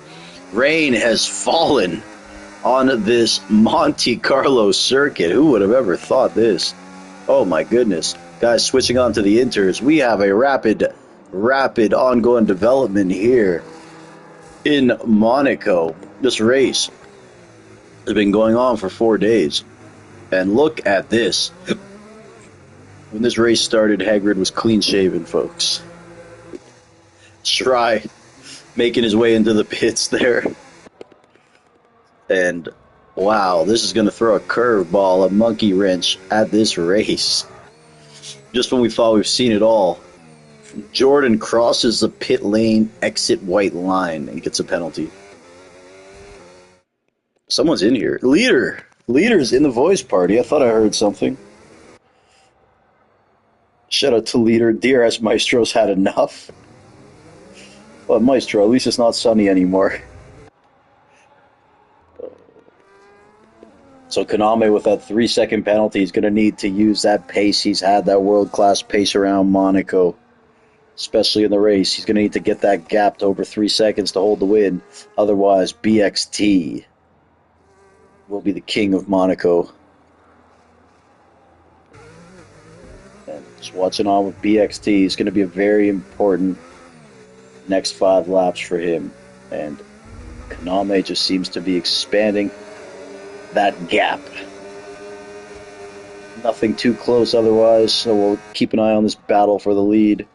Rain has fallen on this Monte Carlo circuit. Who would have ever thought this? Oh my goodness. Guys, switching on to the inters. We have a rapid ongoing development here in Monaco. This race has been going on for 4 days. And look at this. When this race started, Hagrid was clean shaven, folks. Shry making his way into the pits there. And wow, this is going to throw a curveball, a monkey wrench at this race. Just when we thought we've seen it all, Jordan crosses the pit lane exit white line and gets a penalty. Someone's in here. Leader's in the voice party. I thought I heard something. Shout out to Leader. DRS Maestro's had enough. Well, Maestro, at least it's not sunny anymore. So Konami, with that 3-second penalty, is going to need to use that pace he's had, that world-class pace around Monaco, especially in the race. He's going to need to get that gap to over 3 seconds to hold the win. Otherwise, BXT will be the king of Monaco. And just watching on with BXT is going to be a very important next 5 laps for him. And Konami just seems to be expanding that gap. Nothing too close otherwise, so we'll keep an eye on this battle for the lead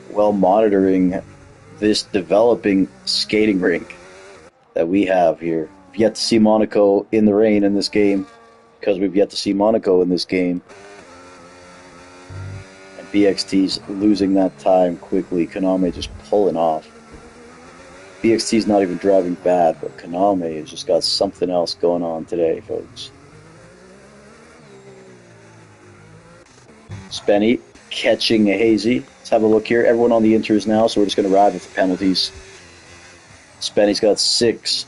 while monitoring this developing skating rink that we have here. We've yet to see Monaco in the rain in this game, because we've yet to see Monaco in this game. And BXT's losing that time quickly. Konami just pulling off. BXT's not even driving bad, but Konami has just got something else going on today, folks. Spenny catching a hazy. Let's have a look here. Everyone on the inters now, so we're just going to ride with the penalties. Spenny's got 6.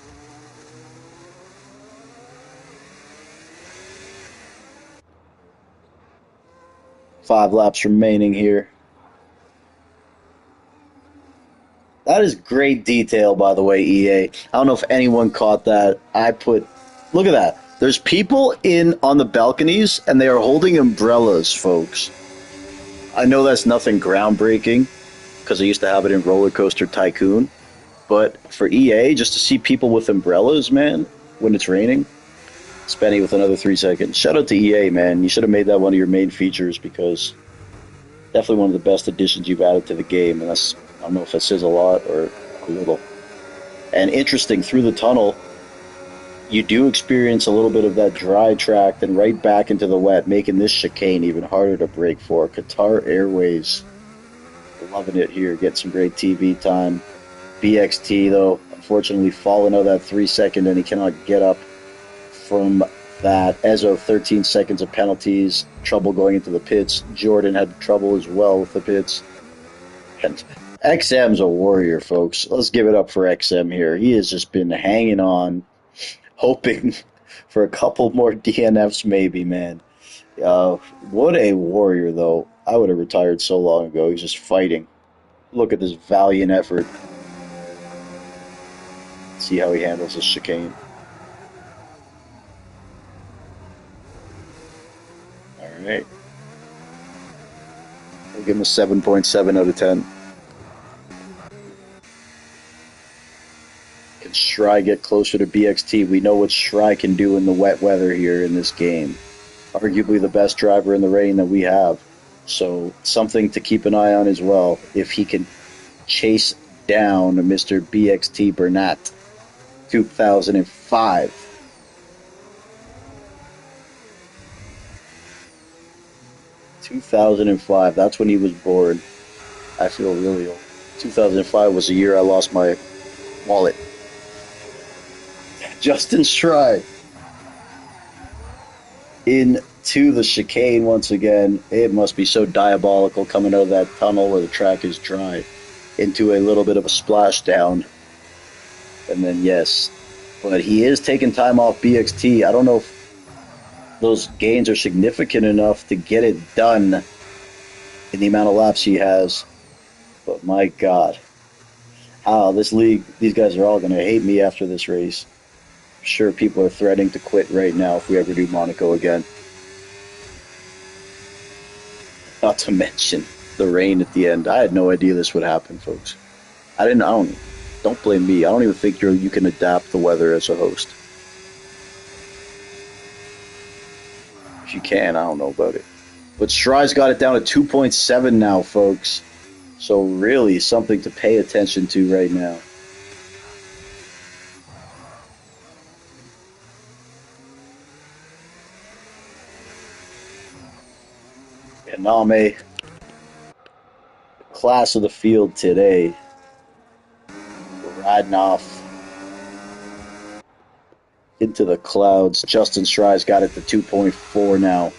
Five laps remaining here. That is great detail, by the way, EA. I don't know if anyone caught that. Look at that. There's people on the balconies, and they are holding umbrellas, folks. I know that's nothing groundbreaking, because I used to have it in Roller Coaster Tycoon. But for EA, just to see people with umbrellas, man, when it's raining, Spenny with another 3 seconds. Shout out to EA, man. You should have made that one of your main features, because definitely one of the best additions you've added to the game, and that's, I don't know if that says a lot or a little. And interesting, through the tunnel, you do experience a little bit of that dry track, then right back into the wet, making this chicane even harder to break for. Qatar Airways, loving it here, getting some great TV time. BXT, though, unfortunately falling out of that 3 second, and he cannot get up from that. Ezzo, 13 seconds of penalties, trouble going into the pits. Jordan had trouble as well with the pits. And XM's a warrior, folks. Let's give it up for XM here. He has just been hanging on, hoping for a couple more DNFs, maybe, man. What a warrior, though. I would have retired so long ago. He's just fighting. Look at this valiant effort. See how he handles this chicane. All right. We'll give him a 7.7 out of 10. Can Shry get closer to BXT? We know what Shry can do in the wet weather here in this game. Arguably the best driver in the rain that we have. So something to keep an eye on as well. If he can chase down Mr. BXT Burnett, 2005. That's when he was born. I feel really old. 2005 was the year I lost my wallet. Justin Shry into the chicane once again. It must be so diabolical coming out of that tunnel where the track is dry into a little bit of a splashdown. And then, yes. But he is taking time off BXT. I don't know if those gains are significant enough to get it done in the amount of laps he has. But my God. How this league, these guys are all going to hate me after this race. I'm sure people are threatening to quit right now if we ever do Monaco again. Not to mention the rain at the end. I had no idea this would happen, folks. Don't blame me. I don't even think you can adapt the weather as a host. If you can, I don't know about it. But Shry's got it down to 2.7 now, folks. So really something to pay attention to right now. Kaname, class of the field today. Riding off into the clouds. Justin Shry's got it to 2.4 now.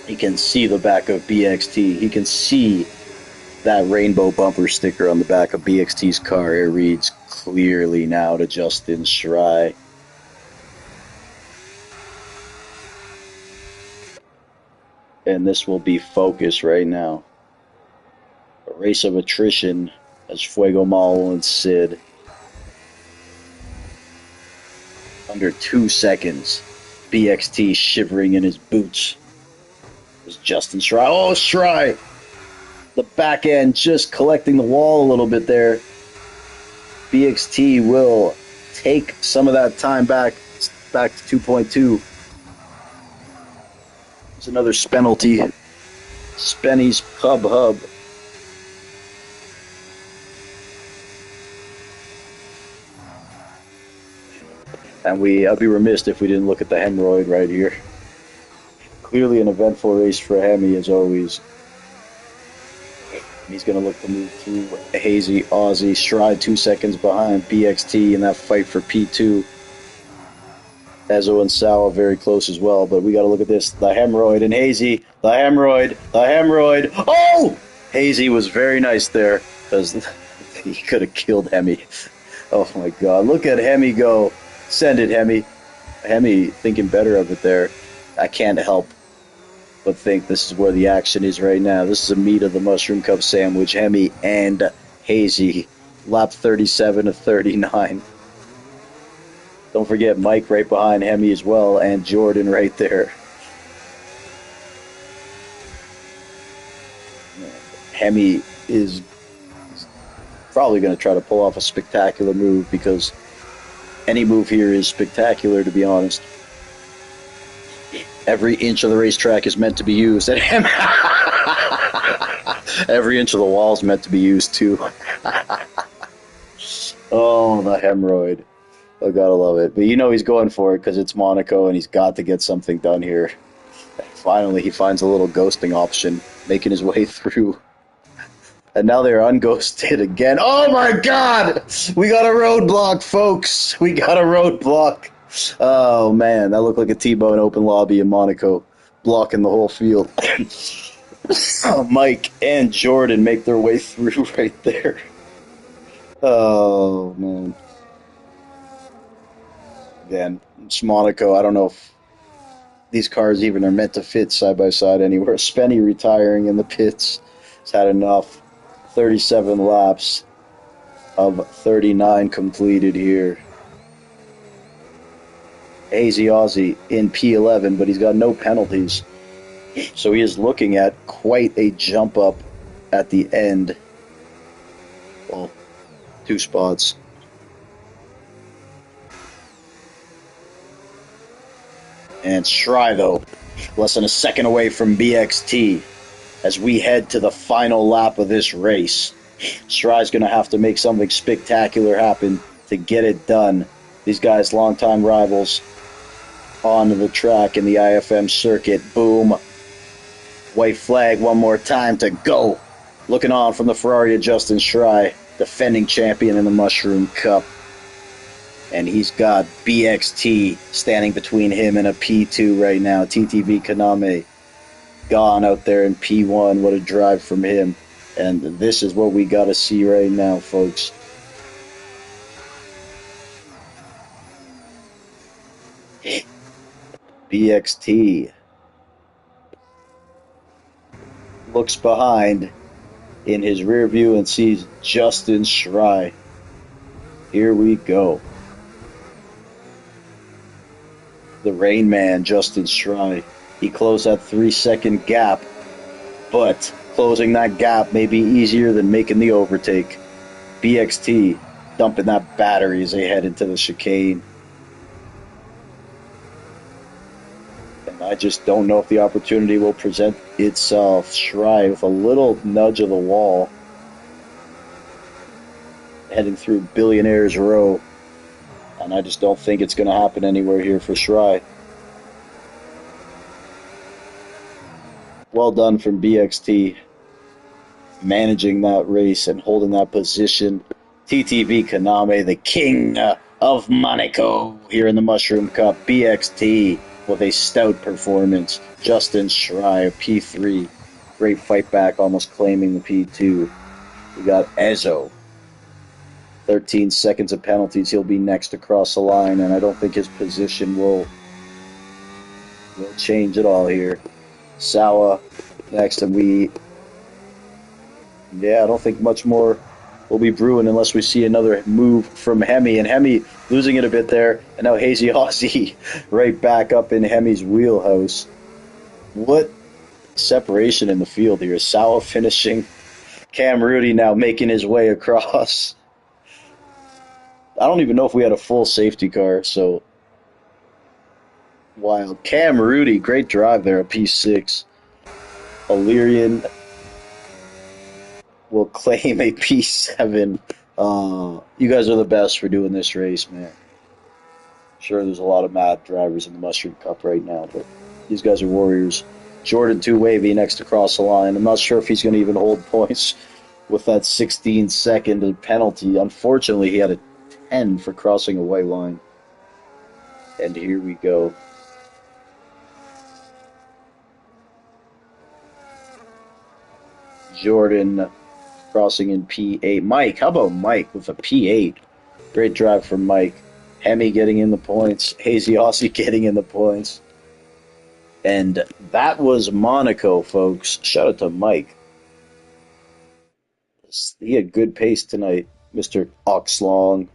He can see the back of BXT. He can see that rainbow bumper sticker on the back of BXT's car. It reads clearly now to Justin Shry. And this will be focus right now. A race of attrition as Fuego Mal and Sid. Under 2 seconds. BXT shivering in his boots. There's Justin Shry. Oh, Shry! The back end just collecting the wall a little bit there. BXT will take some of that time back to 2.2. There's another penalty. Spenny's Pub Hub. And I'd be remiss if we didn't look at the hemorrhoid right here. Clearly an eventful race for Hemi as always. He's going to look to move through Hazy, Aussie, Shry 2 seconds behind BXT in that fight for P2. Ezo and Sawa very close as well, but we got to look at this. The hemorrhoid and Hazy. The hemorrhoid. Oh! Hazy was very nice there because he could have killed Hemi. Oh my God. Look at Hemi go. Send it, Hemi. Hemi thinking better of it there. I can't help but think this is where the action is right now. This is the meat of the Mushroom Cup sandwich. Hemi and Hazy. Lap 37 to 39. Don't forget Mike right behind Hemi as well, and Jordan right there. Hemi is probably going to try to pull off a spectacular move because any move here is spectacular, to be honest. Every inch of the racetrack is meant to be used. And every inch of the wall is meant to be used, too. Oh, the hemorrhoid. I gotta love it. But you know he's going for it because it's Monaco and he's got to get something done here. Finally, he finds a little ghosting option, making his way through. And now they're unghosted again. Oh my God! We got a roadblock, folks. We got a roadblock. Oh man, that looked like a T-bone open lobby in Monaco, blocking the whole field. Mike and Jordan make their way through right there. Oh man. Again, It's Monaco. I don't know if these cars even are meant to fit side by side anywhere. Spenny retiring in the pits has had enough. 37 laps of 39 completed here. Hazy Aussie in P11, but he's got no penalties. So he is looking at quite a jump up at the end. Well, 2 spots. And Shry, though, less than a second away from BXT as we head to the final lap of this race. Shry's going to have to make something spectacular happen to get it done. These guys, longtime rivals on the track in the IFM circuit. Boom. White flag one more time to go. Looking on from the Ferrari of Justin Shry, defending champion in the Mushroom Cup. And he's got BXT standing between him and a P2 right now. TTV Kaname gone out there in P1. What a drive from him. And this is what we got to see right now, folks. BXT looks behind in his rear view and sees Justin Shry. Here we go. The Rain Man, Justin Shry. He closed that 3-second gap, but closing that gap may be easier than making the overtake. BXT dumping that battery as they head into the chicane. And I just don't know if the opportunity will present itself. Shry with a little nudge of the wall. Heading through Billionaires Row. And I just don't think it's going to happen anywhere here for Shry. Well done from BXT. Managing that race and holding that position. TTV Kaname, the king of Monaco here in the Mushroom Cup. BXT with a stout performance. Justin Shry, P3. Great fight back, almost claiming the P2. We got Ezo. 13 seconds of penalties. He'll be next across the line, and I don't think his position will change at all here. Sawa next, and I don't think much more will be brewing unless we see another move from Hemi. And Hemi losing it a bit there, and now Hazy Aussie right back up in Hemi's wheelhouse. What separation in the field here. Sawa finishing. Cam Rudy now making his way across. I don't even know if we had a full safety car, so wild. Cam Rudy, great drive there at P6. Illyrian will claim a P7. You guys are the best for doing this race, man. Sure, there's a lot of mad drivers in the Mushroom Cup right now, but these guys are warriors. Jordan 2 Wavy next across the line. I'm not sure if he's going to even hold points with that 16-second penalty. Unfortunately, he had a 10 for crossing a white line. And here we go. Jordan crossing in P8. Mike, how about Mike with a P8? Great drive from Mike. Hemi getting in the points. Hazy Aussie getting in the points. And that was Monaco, folks. Shout out to Mike. He had good pace tonight, Mr. Oxlong.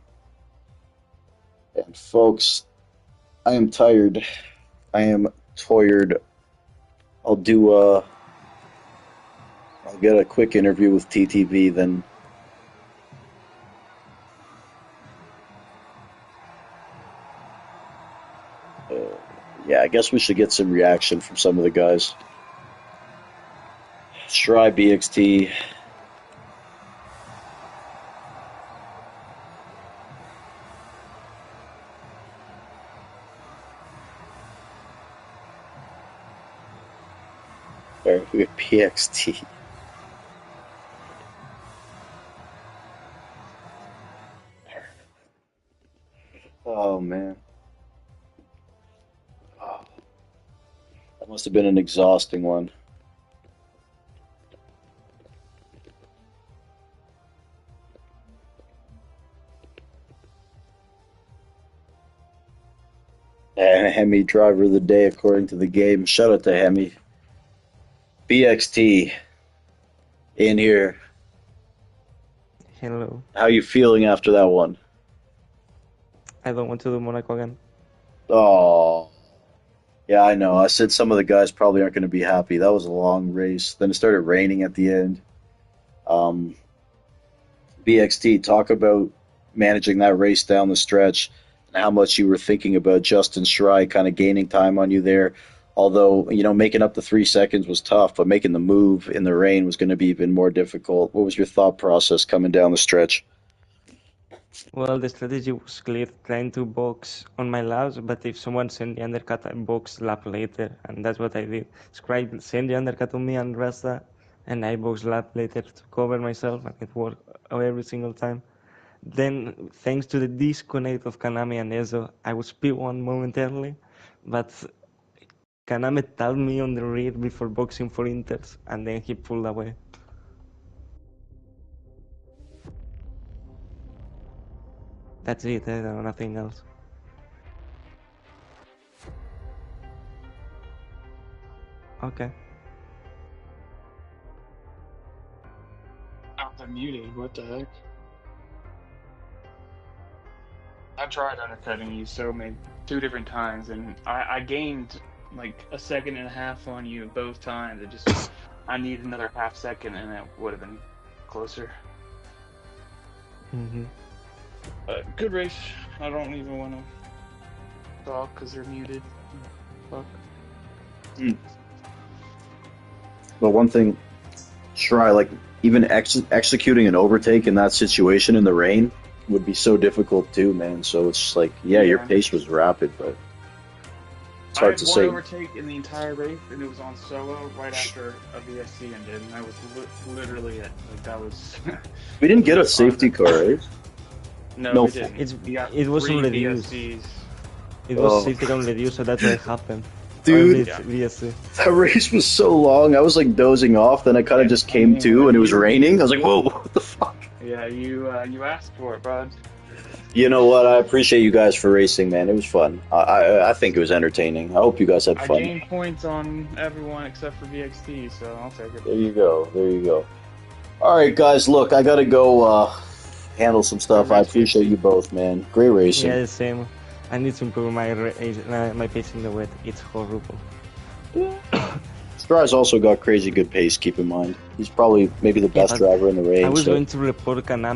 And folks, I am tired. I am tired. I'll get a quick interview with TTV, then I guess we should get some reaction from some of the guys. Shry BXT. There, we have PXT. Oh, man. Oh, that must have been an exhausting one. And Hemi driver of the day according to the game. Shout out to Hemi. BXT in here. Hello. How you feeling after that one? I don't want to do Monaco again. Oh, yeah, I know. I said some of the guys probably aren't going to be happy. That was a long race. Then it started raining at the end. Um, BXT, talk about managing that race down the stretch and how much you were thinking about Justin Schrei kind of gaining time on you there. Although, making up the 3 seconds was tough, but making the move in the rain was going to be even more difficult. What was your thought process coming down the stretch? Well, the strategy was clear, trying to box on my laps, but if someone sent the undercut, I boxed lap later, and that's what I did. Scribe sent the undercut to me and Rasta, and I boxed lap later to cover myself, and it worked every single time. Then, thanks to the disconnect of Kaname and Ezo, I was P1 momentarily, but Kaname tapped me on the rear before boxing for Inters, and then he pulled away. That's it, nothing else. Okay. I'm muted. What the heck? I tried undercutting you so many 2 different times, and I gained like a second and a half on you both times. I need another half second, and it would have been closer. Mm-hmm. Good race. I don't even want to talk because they're muted. Fuck. But one thing, Schrei, like even executing an overtake in that situation in the rain would be so difficult too, man. So it's just like, yeah, your pace was rapid, but it's I hard had to one say. overtake in the entire race, and it was on solo right after a VSC ended, and that was literally it. Like that was. We didn't get a safety car, right? No, No, we didn't. We got it was 3 already used. VSCs. It was Oh. safety car reduced, so that's what happened. Dude, VSC. that race was so long. I was like dozing off, then I kind of just came to, and it was raining. I was like, whoa, what the fuck? Yeah, you asked for it, bud. You know what? I appreciate you guys for racing, man. It was fun. I think it was entertaining. I hope you guys had I fun. gained points on everyone except for VXT, so I'll take it. There you go. There you go. All right, guys. Look, I gotta go handle some stuff. I appreciate you both, man. Great racing. Yeah, the same. I need to improve my pace in the wet. It's horrible. Stry's also got crazy good pace. Keep in mind, he's probably maybe the best driver in the rain. I was so. going to report Kaname